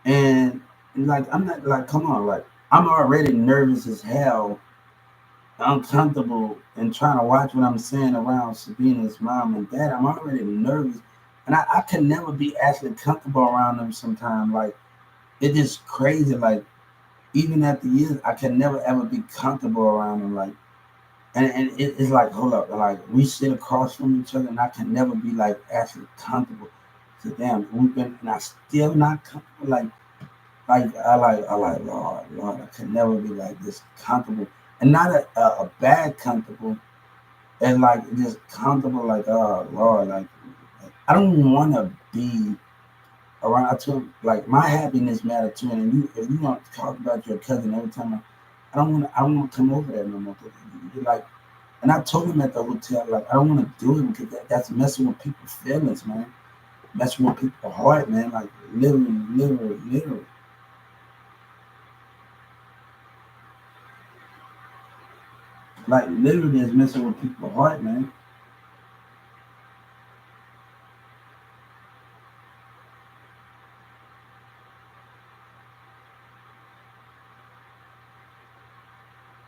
And like I'm not like come on, like I'm already nervous as hell, uncomfortable, and trying to watch what I'm saying around Sabina's mom and dad. I'm already nervous. And I can never be actually comfortable around them sometimes. Like it is crazy. Like even after years, I can never ever be comfortable around them. Like it's like hold up, like we sit across from each other and I can never be like actually comfortable. So damn, we've been and I still not comfortable. Like Lord, I could never be like this comfortable, and not a bad comfortable, and like just comfortable, like oh Lord, like I don't want to be around. I told like my happiness matter too, and if you want to talk about your cousin every time, I don't want to come over there no more. You like, and I told him at the hotel, like I don't want to do it because that's messing with people's feelings, man, messing with people's heart, man, like literally. Like literally is messing with people's heart, man.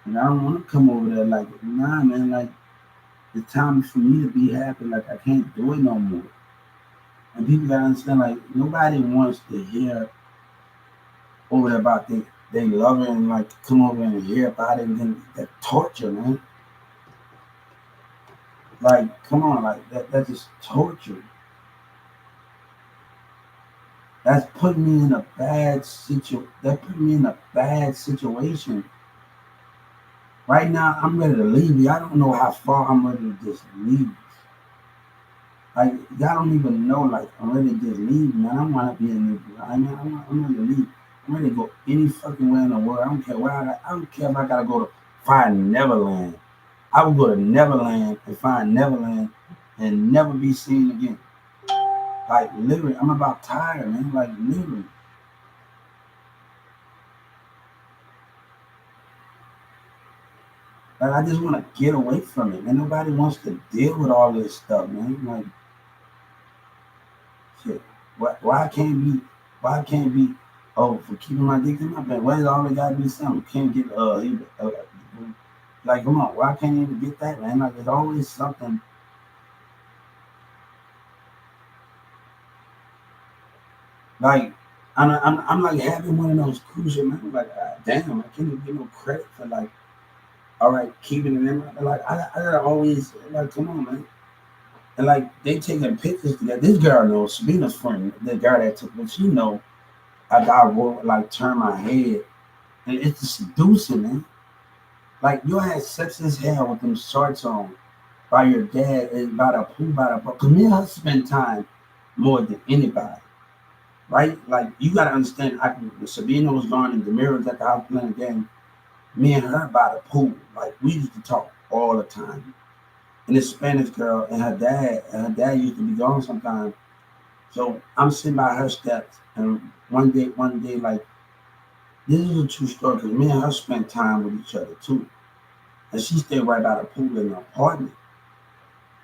And I don't want to come over there like, nah, man, like it's time for me to be happy. Like I can't do it no more. And people gotta understand, like nobody wants to hear over there about they love her and like come over and hear about it and then that torture, man. Like, come on, like that's just torture. That's putting me in a bad That put me in a bad situation. Right now, I'm ready to leave you. I don't know how far I'm ready to just leave. Like y'all don't even know. Like I'm ready to just leave, man. I want to be in this. I'm ready to leave. I'm ready to go any fucking way in the world. I don't care where I don't care if I gotta go to find Neverland. I would go to Neverland and find Neverland and never be seen again. Like literally, I'm about tired, man. Like literally. Like I just want to get away from it, man. Nobody wants to deal with all this stuff, man. Like shit. Why can't be? Why can't be? Oh, for keeping my dick in my bed. Why does it always gotta be something? Can't get like come on. Why can't you even get that, man? Like there's always something. Like I'm like having one of those crucial moments. Like, damn, I can't even get no credit for like, all right, keeping it in. Like, I gotta always like, come on, man. And like they taking pictures together. This girl knows Sabrina's friend, the girl that took, but she know I got like turn my head, and it's just seducing, man. Like you had sex as hell with them shorts on by your dad and by the pool by the book. Cause me and her spend time more than anybody, right? Like you gotta understand. Sabina was gone and Demira was at the house playing a game. Me and her by the pool, like we used to talk all the time. And this Spanish girl and her dad used to be gone sometimes. So I'm sitting by her steps, and one day, like this is a true story because me and her spent time with each other too. And she stayed right by the pool in the apartment.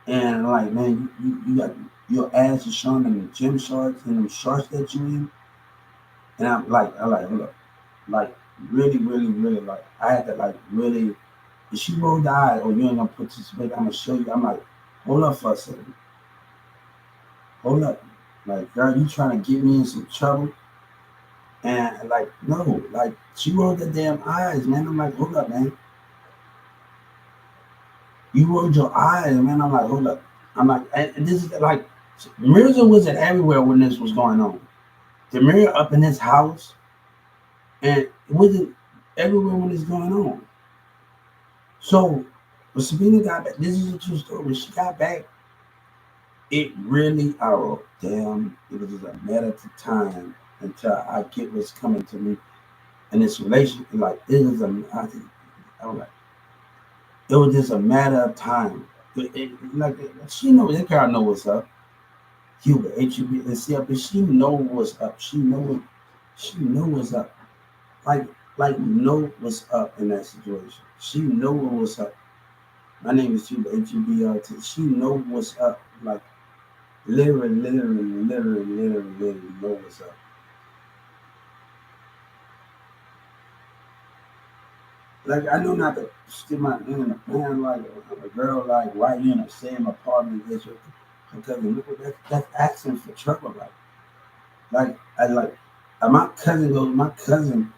And like, man, you got your ass is showing in the gym shorts and them shorts that you in. And I like, look, like really, really, really, like I had to like really. If she rolled the eye, or you ain't gonna participate, I'm gonna show you. I'm like, hold up for a second, hold up, like girl, you trying to get me in some trouble? And like, no, like she rolled the damn eyes, man. I'm like, hold up, man. You rolled your eyes, man. I'm like, hold up. I'm like, and this is like, Mirza wasn't everywhere when this was going on. The mirror up in his house, and it wasn't everywhere when it's going on. So when Sabina got back, this is a true story. When she got back, it really, oh damn, it was just a matter of time until I get what's coming to me. And this relationship, like it was I was like, it was just a matter of time. Like she know, that girl know what's up. Cuba, HUB, and see up, and she know what's up. She know what's up. Like, know what's up in that situation. She know what's up. My name is Cuba, HUBRT. She know what's up. Like, literally know what's up. Like, I know not to stick my hand in a pan like a girl, like, why you in the same apartment as your cousin? That's asking for trouble. My cousin goes, my cousin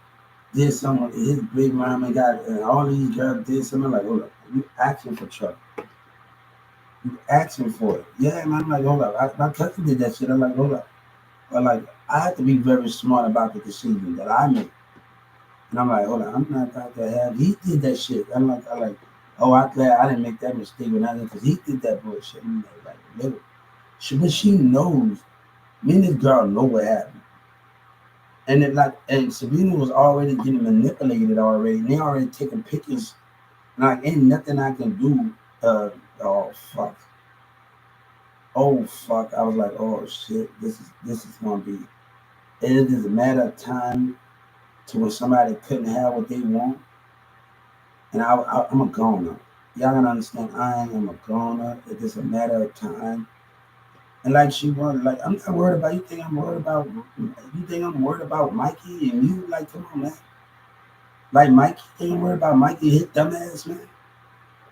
did something, his big mom and got, and all these girls did something. Like, hold up, you asking for trouble. You asking for it. Yeah, man, I'm like, hold up. My cousin did that shit. I'm like, hold up. But like, I have to be very smart about the decision that I make. And I'm like, hold on, I'm not about to have. He did that shit. I like, oh, I'm glad I didn't make that mistake when I did because he did that bullshit. And like, little, but she knows. Me and this girl know what happened. And then like, and Sabrina was already getting manipulated already. And they already taking pictures. And like, ain't nothing I can do. Oh fuck. Oh fuck. I was like, oh shit. This is gonna be. It is a matter of time to when somebody couldn't have what they want. And I'm a goner. Y'all gotta understand, I am a goner. It's just a matter of time. And like she wanted, like I'm not worried about. You think I'm worried about Mikey and you? Like, come on, man. Like Mikey, think I'm worried about Mikey hit dumbass, man.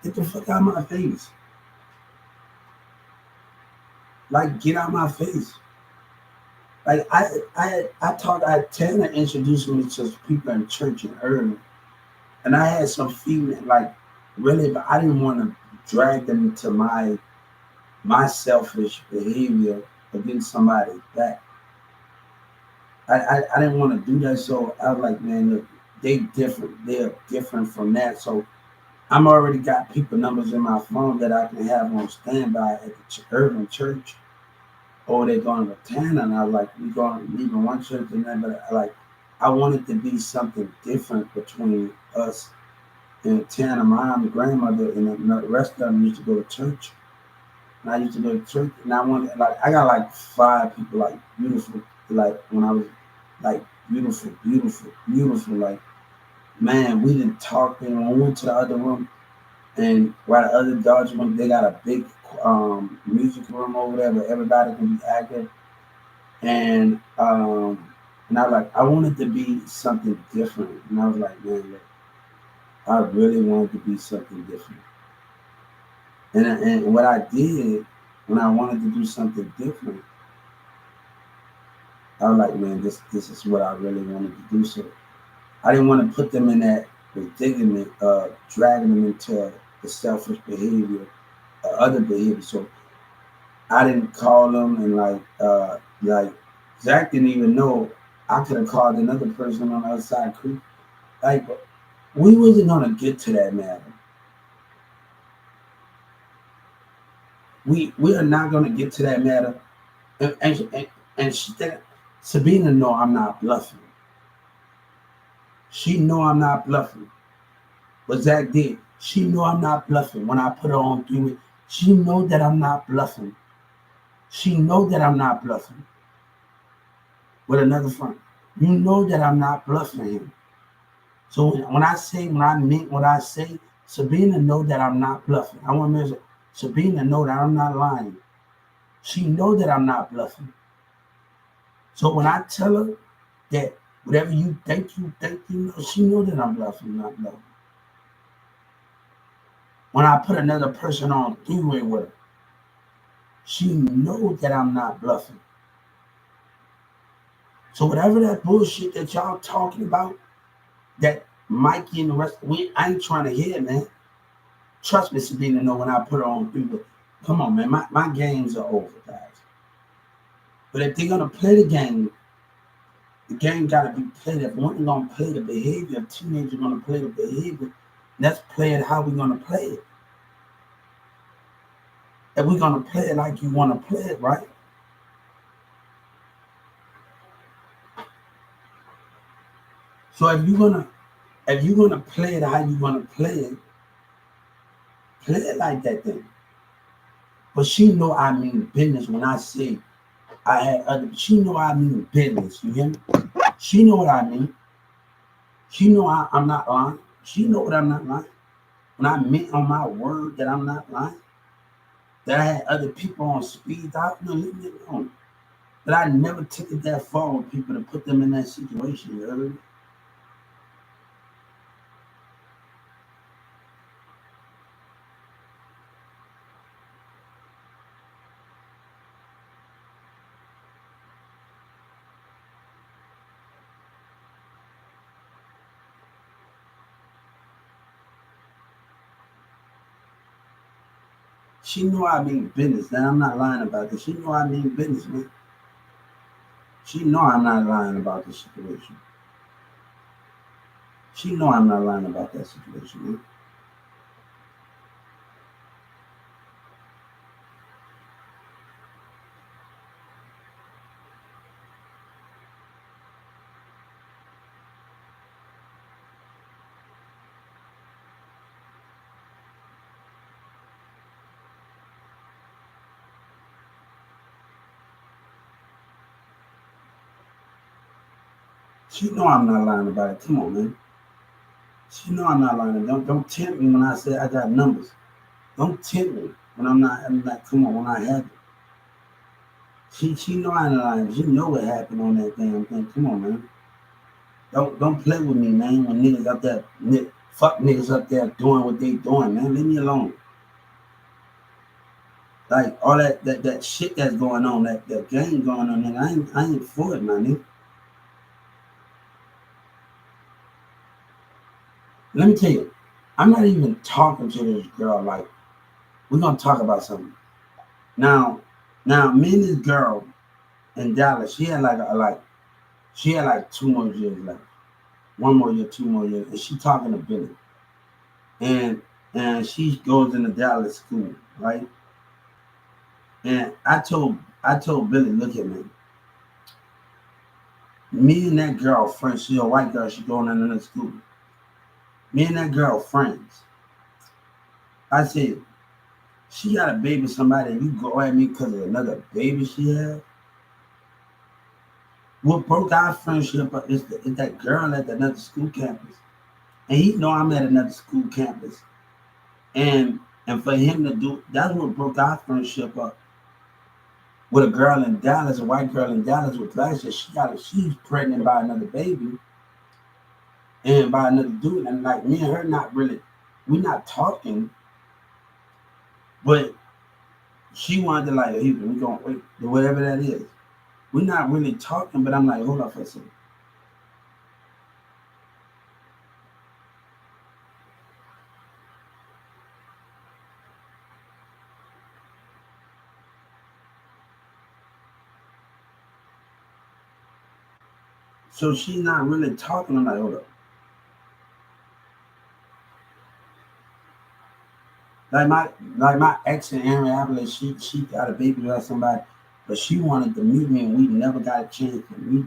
Get the fuck out of my face. Like, get out of my face. Like I Tanner introduced me to people in church in Irving, and I had some feeling like really, but I didn't want to drag them to my selfish behavior against somebody's back. I didn't want to do that, so I was like, man, look, they different. They're different from that. So I'm already got people numbers in my phone that I can have on standby at the urban church, or they're going to Tanner, and I was like, we going to leave in one church and then, but I wanted to be something different between us and Tanner. My grandmother and the rest of them used to go to church. And I used to go to church, and I wanted, like, I got like 5 people, like beautiful, like when I was like beautiful, like, man, we didn't talk. And when we went to the other room, and while the other dogs room, they got a big music room over there where everybody can be active. And I like, I wanted to be something different, and I was like, man, look, I really wanted to be something different. And what I did when I wanted to do something different, I was like, man, this is what I really wanted to do. So I didn't want to put them in that predicament, dragging them into the selfish behavior, other behavior. So I didn't call them, and like Zach didn't even know I could have called another person on the other side of the creek. Like we wasn't gonna get to that matter. We are not gonna get to that matter. And she said, Sabina know I'm not bluffing. She know I'm not bluffing. What Zach did, she know I'm not bluffing. When I put her on through it, she know that I'm not bluffing. She know that I'm not bluffing with another friend. You know that I'm not bluffing him. So when I say, when I meant what I say, Sabina know that I'm not bluffing. I want to Sabina know that I'm not lying. She know that I'm not bluffing. So when I tell her that whatever you think, you know, she know that I'm bluffing, not bluffing. When I put another person on three-way with her, she know that I'm not bluffing. So whatever that bullshit that y'all talking about, that Mikey and the rest, I ain't trying to hear it, man. Trust me, Sabina, know when I put her on three-way. Come on, man, my games are over, guys. But if they're gonna play the game gotta be played. If one gonna play the behavior, if teenagers gonna play the behavior, let's play it how we gonna play it. If we're gonna play it like you wanna play it, right? So if you're gonna play it how you wanna play it like that then. But she know I mean business when I say I had other. She know I mean business. You hear me? She know what I mean. She know I'm not lying. She know what I'm not lying. When I meant on my word that I'm not lying, that I had other people on speed dial, no, leave me alone. But I never took it that far with people to put them in that situation. You heard me? She know I mean business. Now I'm not lying about this. She know I mean business, man. She know I'm not lying about the situation. She know I'm not lying about that situation, man. She know I'm not lying about it. Come on, man. She know I'm not lying. Don't tempt me when I say I got numbers. Don't tempt me when I'm like, come on, when I have it. She know I'm not lying. She know what happened on that damn thing. Come on, man. Don't play with me, man. When niggas up there, fuck niggas up there doing what they doing, man. Leave me alone. Like all that shit that's going on, that game going on, nigga. I ain't for it, man. Let me tell you, I'm not even talking to this girl. Like we're gonna talk about something. Now, me and this girl in Dallas, she had like 2 more years left. 1 more year, 2 more years, and she talking to Billy. And she goes into Dallas school, right? And I told Billy, look at me. Me and that girl friends, she a white girl, she going into another school. Me and that girl friends. I said, she got a baby with somebody and you go at me because of another baby she had. What broke our friendship up is that girl at another school campus. And he know I'm at another school campus. And for him to do, that's what broke our friendship up. With a girl in Dallas, a white girl in Dallas with glasses, she's pregnant by another baby and by another dude. And like me and her not really, we're not talking, but she wanted to like, hey, we gonna wait, whatever that is. we're not really talking, but I'm like, hold on for a second. So she's not really talking. I'm like, hold up. Like my ex in Indianapolis, she got a baby with somebody, but she wanted to meet me, and we never got a chance to meet.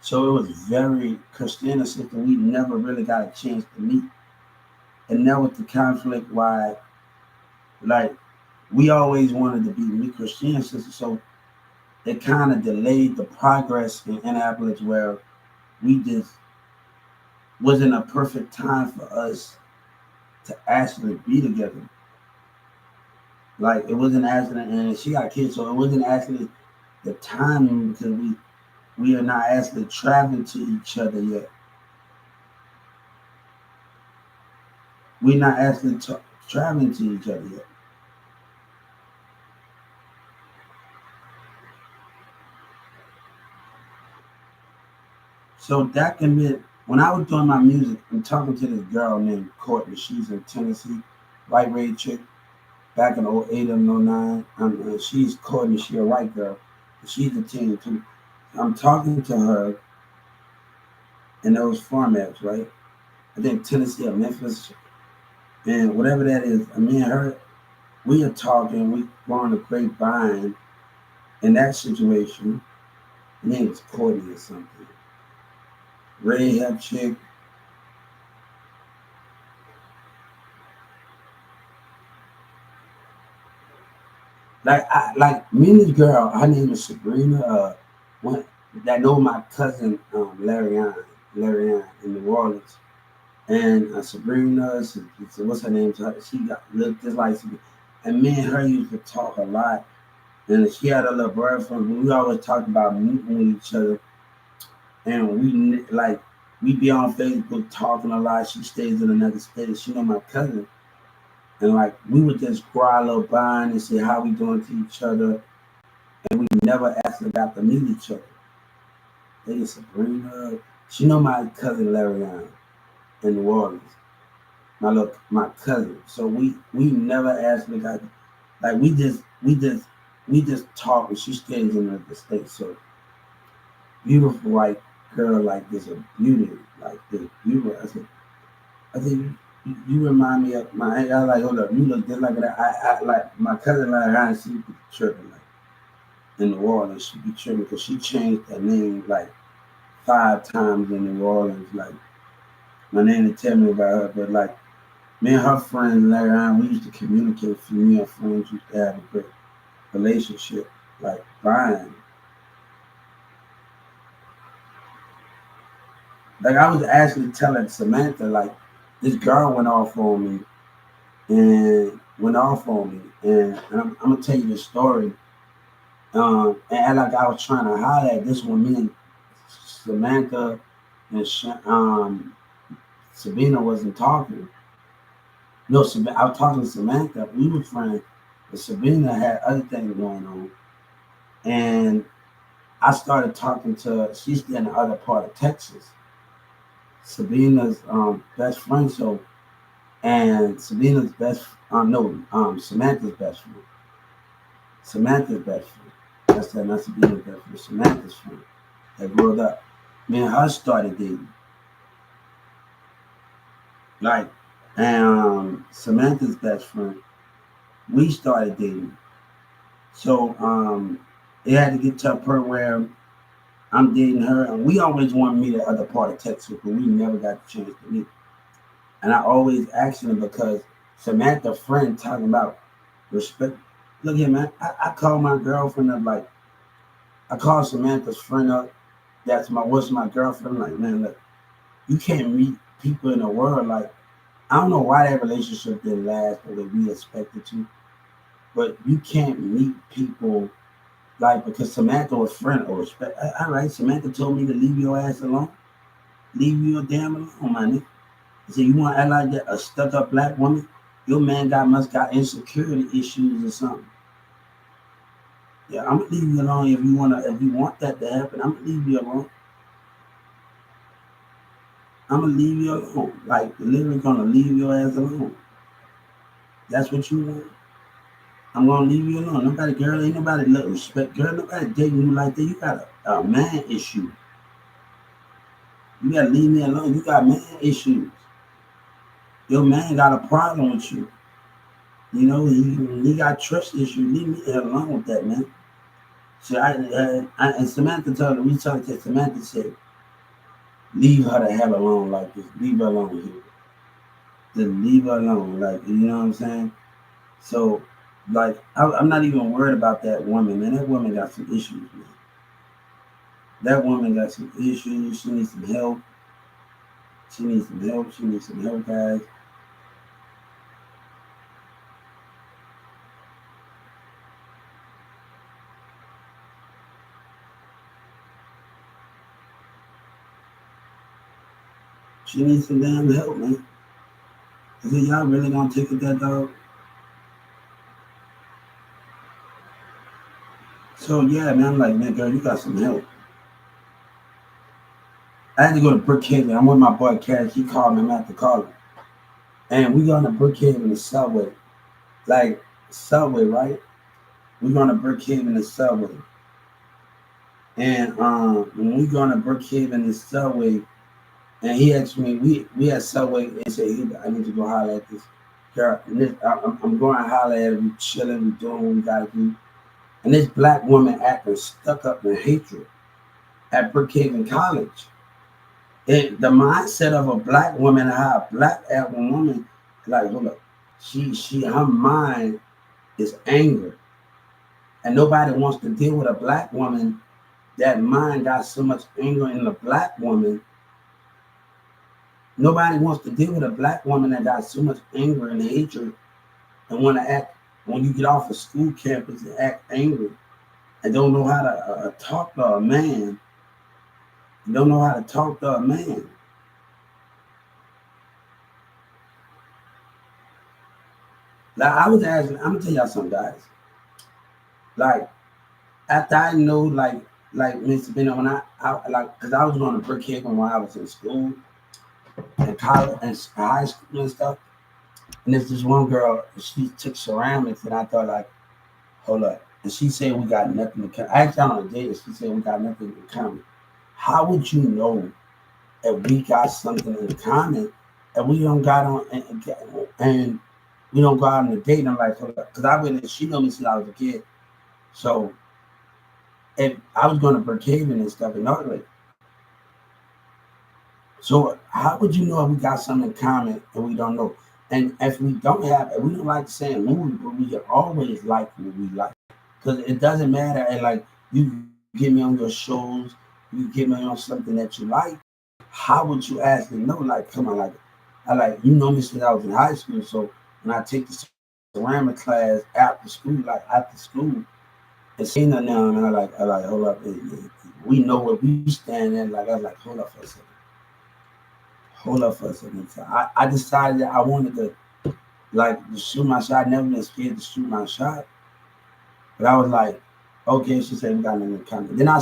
So it was very Christina sister. We never really got a chance to meet, and that was the conflict. Why, like, we always wanted to be me Christina sister, so it kind of delayed the progress in Indianapolis, where we just wasn't a perfect time for us to actually be together. Like it wasn't actually, and she got kids, so it wasn't actually the timing because we are not actually traveling to each other yet. We're not actually traveling to each other yet. So that can be when I was doing my music. I'm talking to this girl named Courtney. She's in Tennessee, white red chick. Back in '08 and '09. She's Courtney. She a white girl. She's a teen too. I'm talking to her in those formats, right? I think Tennessee or Memphis, and whatever that is. I mean, her, we are talking. We going a grapevine in that situation. Her name is Courtney or something. Red hair chick. Like me and this girl. Her name is Sabrina. One that know my cousin Larry Ann in New Orleans. And Sabrina, what's her name? She got looked just like Sabrina. And me and her used to talk a lot. And she had a little boyfriend. We always talked about meeting with each other. And we be on Facebook talking a lot. She stays in another state. She know my cousin. And like we would just grow a little bond and say how we doing to each other. And we never actually got to meet each other. They just Sabrina. She know my cousin Larry Ann in New Orleans. My cousin. So we never actually got like we just talk and she stays in the states. So beautiful white girl like this a beauty like this beautiful. I said you remind me of my I like hold up, you look just like that. I like my cousin like I she be tripping like in New Orleans, she be tripping because she changed her name like 5 times in New Orleans. Like my name to tell me about her, but like me and her friends later on, we used to communicate. Me and friends used to have a great relationship. Like Brian, like I was actually telling Samantha, like this girl went off on me and I'm gonna tell you the story. And like I was trying to highlight this one, me and Samantha and Sabina wasn't talking. No, I was talking to Samantha. We were friends, but Sabina had other things going on, and I started talking to. She's in the other part of Texas. Sabina's best friend. So, and Sabina's best. No, Samantha's best friend. Samantha's best friend. That's not Sabina's best friend. Samantha's friend. That grew up. Me and her started dating. Like, and Samantha's best friend. We started dating. So it had to get to a point where I'm dating her, and we always want to meet at other part of Texas, but we never got the chance to meet. And I always asked her because Samantha friend talking about respect. Look here, man. I call my girlfriend up like I call Samantha's friend up. That's my girlfriend. Like, man, look, you can't meet people in the world. Like, I don't know why that relationship didn't last the way we expected to, but you can't meet people like because Samantha was friend or respect. All right, Samantha told me to leave your ass alone. Leave your damn alone, my nigga. I said, you want to act like that? A stuck up black woman? Your man must got insecurity issues or something. Yeah, I'm gonna leave you alone if you want that to happen. I'm gonna leave you alone. I'm gonna leave you alone. Like literally gonna leave your ass alone. That's what you want. I'm gonna leave you alone. Nobody, girl, ain't nobody let respect, girl. Nobody dating you like that. You got a man issue. You gotta leave me alone. You got man issues. Your man got a problem with you. You know, he got trust issues. Leave me alone with that, man. So and Samantha told her, we talked to Samantha said, leave her the hell alone like this. Leave her alone here. Just leave her alone. Like, you know what I'm saying? So, like, I'm not even worried about that woman, man. That woman got some issues, man. That woman got some issues. She needs some help. She needs some help. She needs some help, guys. She needs some damn help, man. I said, y'all really gonna take it that dog? So yeah, man, I'm like, man, girl, you got some help. I had to go to Brookhaven. I'm with my boy Cash. He called me. I'm at the call him. And we going to Brookhaven the subway. Like subway, right? We going to Brookhaven the subway. And when we going to Brookhaven the subway, and he asked me, we had subway and said, hey, I need to go holler at this girl. And this, I'm going to holler at her. We chilling, we doing what we gotta do. And this black woman acting stuck up in hatred at Brookhaven College. The mindset of a black woman, how a black woman, like, hold up, her mind is anger, and nobody wants to deal with a black woman. That mind got so much anger in the black woman. Nobody wants to deal with a black woman that got so much anger and hatred, and want to act when you get off a school campus and act angry, and don't know how to talk to a man. You don't know how to talk to a man. Like I was asking, I'm gonna tell y'all something, guys. Like after I know, like Mr. Bennett, when I like, cause I was going to Brookhaven when I was in school and college and high school and stuff. And there's this one girl, she took ceramics, and I thought like, hold up. And she said we got nothing in common. I asked her on a date, and she said we got nothing in common. How would you know if we got something in common and we don't got on and we don't go out on a date? I'm like, hold up, because I went. She know me since I was a kid, so. And I was going to Brookhaven and stuff in Northern. So how would you know if we got something in common and we don't know? And if we don't have, if we don't like the same movie, but we can always like what we like. Because it doesn't matter. And like you get me on your shows, you get me on something that you like. How would you actually know? Like, come on, like I like you know me since I was in high school. So when I take the ceramic class after school, like after school, and seeing her now, and I like, hold up, we know where we stand at. Like I was like, hold up for a second, hold up for a second. So I decided that I wanted to like to shoot my shot. I never been scared to shoot my shot, but I was like, okay. She said we got nothing in common. Then I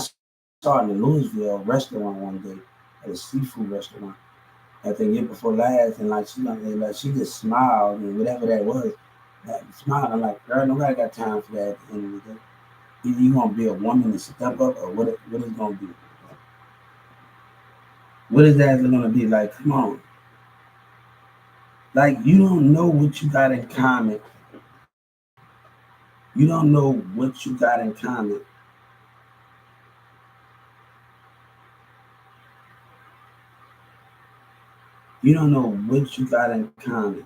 saw in the Louisville restaurant one day at a seafood restaurant. I think year before last, and like she just smiled and whatever that was, that smile. I'm like, girl, nobody got time for that at the end of the day. Either you gonna be a woman to step up, or what is gonna be? What is that gonna be? Like, come on, like you don't know what you got in common. You don't know what you got in common. You don't know what you got in common.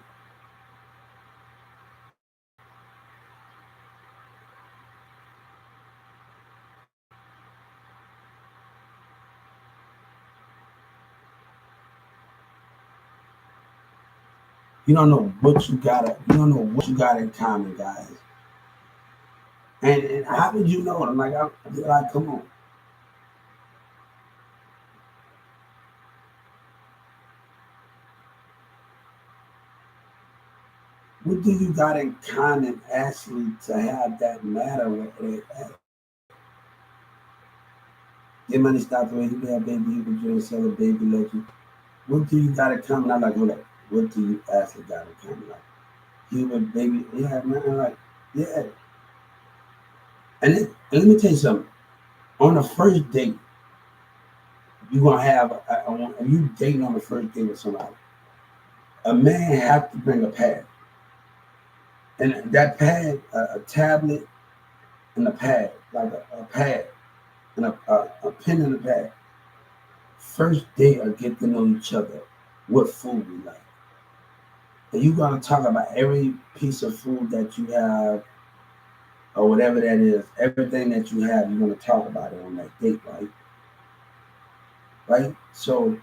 You don't know what you got. You don't know what you got in common, guys. And how would you know? I'm like, come on. What do you got in common, actually, to have that matter with it? Get money stopped away. You can have baby, you can drink, sell a baby, let you. What do you got in common? I'm like, hold up. What do you actually got in common? Like, human baby, yeah, man. I'm like, yeah. And let me tell you something. On the first date, you gonna have. If you dating on the first date with somebody, a man have to bring a pad, and that pad, a tablet, and a pad, like a pad, and a pen and a pad. First date, or get to know each other. What food we like. And you gonna talk about every piece of food that you have, or whatever that is. Everything that you have, you're gonna talk about it on that date, right? Right. So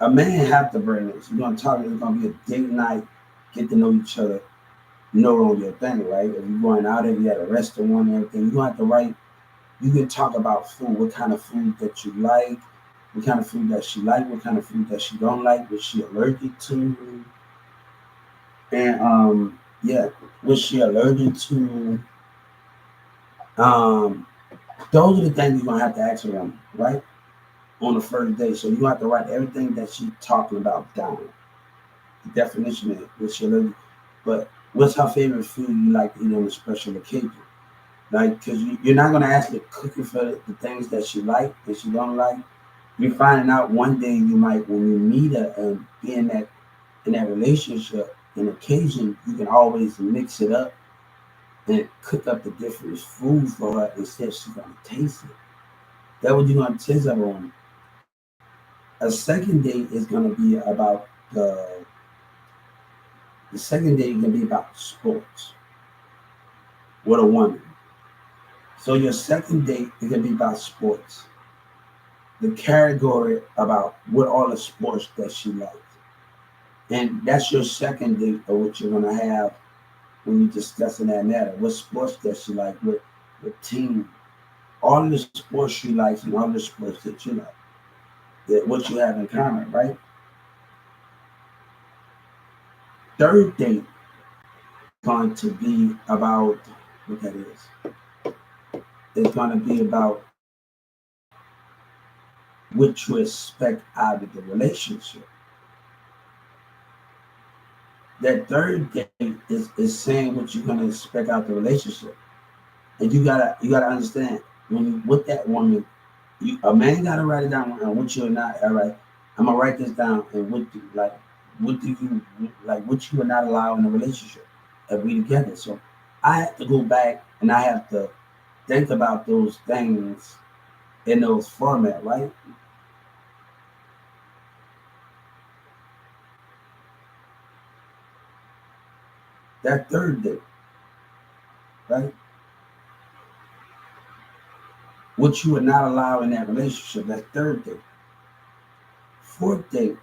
a man have to bring this. You're gonna talk. It's gonna be a date night. Get to know each other. Know on your thing, right? If you're going out, if you at a restaurant and everything, you don't have to write. You can talk about food. What kind of food that you like? What kind of food that she like? What kind of food that she don't like? What she allergic to? And yeah, was she allergic to? Um, those are the things you're gonna have to ask a woman, right? On the first day. So you have to write everything that she's talking about down. The definition is what's she allergic, but what's her favorite food you like to eat on a special occasion? Like, because you're not gonna ask her cooking for the things that she like that she don't like. You're finding out one day you might when you meet her and be in that relationship. An occasion you can always mix it up and cook up the different foods for her instead she's gonna taste it. That's what you're gonna taste her on. A second date is gonna be about the second date is gonna be about sports with a woman. So your second date is gonna be about sports. The category about what all the sports that she likes. And that's your second date of what you're gonna have when you're discussing that matter. What sports does she like? What team? All the sports she likes and all the sports that you like. That what you have in common, right? Third date going to be about what that is. It's going to be about what you expect out of the relationship. That third date is saying what you're going to expect out of the relationship, and you gotta understand when you with that woman, a man gotta write it down. And what you're not, all right. I'm gonna write this down. And what do you like? What you are not allowed in a relationship if we together. So I have to go back and I have to think about those things in those format, right? That third date, right? What you would not allow in that relationship, that third date. Fourth date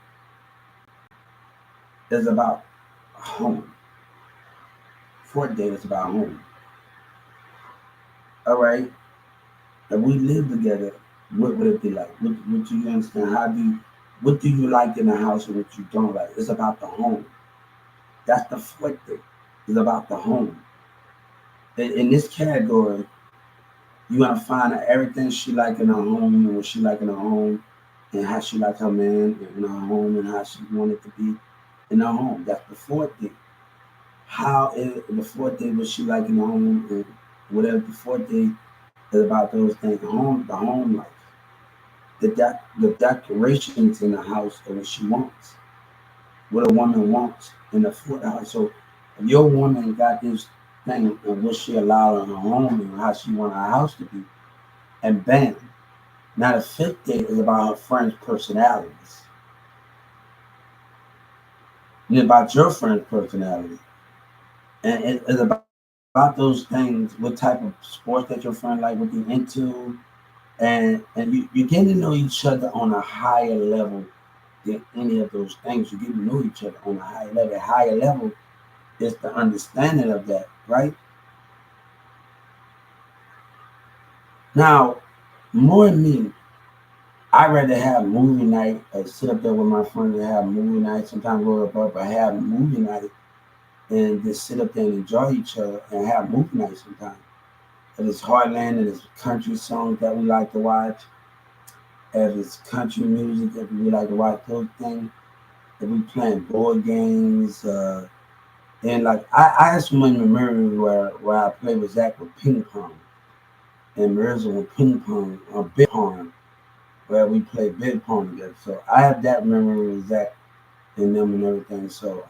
is about home. Fourth date is about home. All right. If we live together, what would it be like? What do you understand? What do you like in the house and what you don't like? It's about the home. That's the fourth thing. It's about the home. In this category, you're gonna find out everything she like in her home and what she like in her home and how she like her man in her home and how she wanted to be in her home. That's the fourth thing. How is the fourth thing what she like in her home and whatever the fourth thing is about those things. The home life. The decorations in the house of what she wants, what a woman wants in the fourth house. So if your woman got this thing of what she allowed in her home and how she want her house to be, and bam, now the fifth date is about her friends' personalities. It's about your friend's personality. And it's about those things, what type of sports that your friend like, what they into, and you get to know each other on a higher level than any of those things. You get to know each other on a higher level. A higher level is the understanding of that, right? Now, more than me, I rather have movie night or sit up there with my friends and have movie night. Sometimes go up, but have movie night and just sit up there and enjoy each other and have movie night sometimes. If it's Heartland and it's country songs that we like to watch, if it's country music, if we like to watch those things, if we playing board games, and like I have so many memories where I played with Zach with ping pong and Marissa with ping pong or big pong, where we played big pong together. So I have that memory with Zach and them and everything. So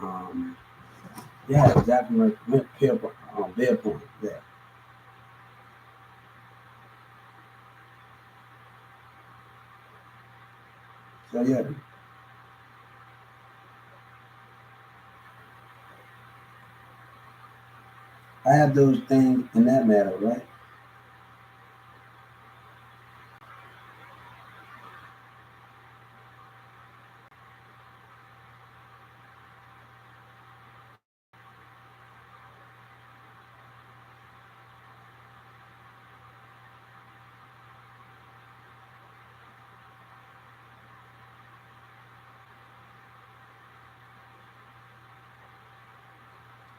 yeah, Zach went beer pong, yeah. So yeah, I have those things in that matter, right?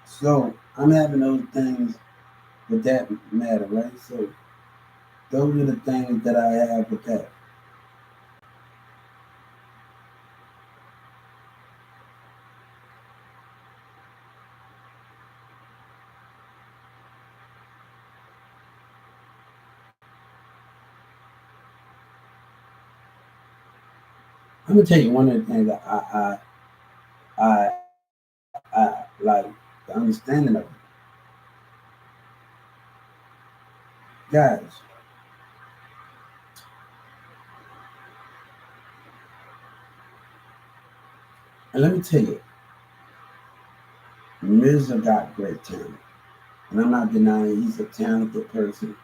So I'm having those things with that matter, right? So those are the things that I have with that. I'm gonna tell you one of the things that I like the understanding of it. Guys, and let me tell you, Mirza got great talent. And I'm not denying he's a talented person.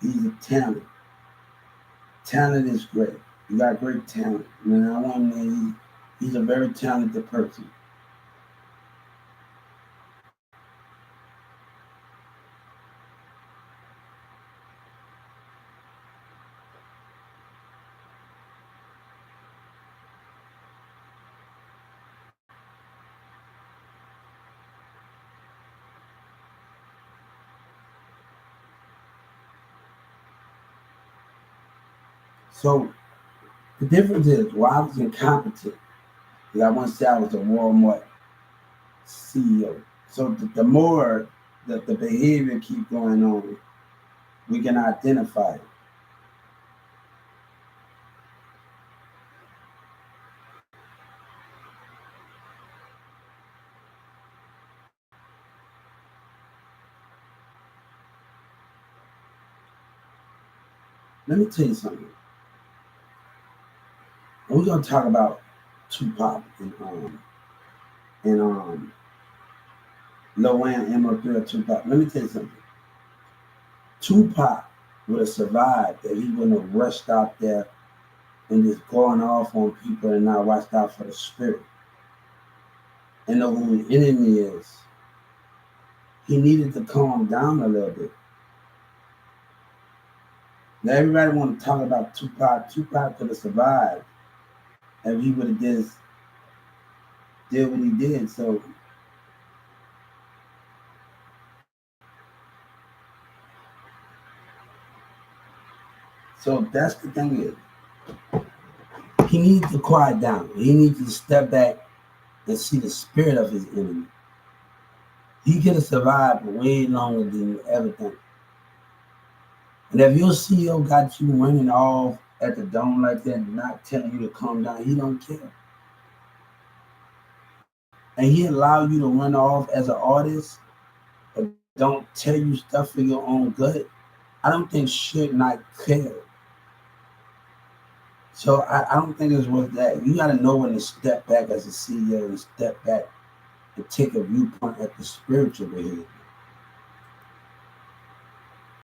He's a talent. Talent is great. You got great talent. And I want to he's a very talented person. So the difference is, well, I was incompetent. Because I once said I was a Walmart CEO. So the more that the behavior keep going on, we can identify it. Let me tell you something. We're gonna talk about Tupac and Lil Wayne, ML3, Tupac. Let me tell you something. Tupac would have survived if he wouldn't have rushed out there and just going off on people and not watched out for the spirit and know who the enemy is. He needed to calm down a little bit. Now everybody want to talk about Tupac. Tupac could have survived if he would have just did what he did. So that's the thing is he needs to quiet down. He needs to step back and see the spirit of his enemy. He could have survived way longer than you ever think. And if your CEO got you running off at the dome like that, not telling you to calm down, he don't care. And he allow you to run off as an artist, but don't tell you stuff for your own good. I don't think should not care. So I don't think it's worth that. You got to know when to step back as a CEO and step back and take a viewpoint at the spiritual behavior.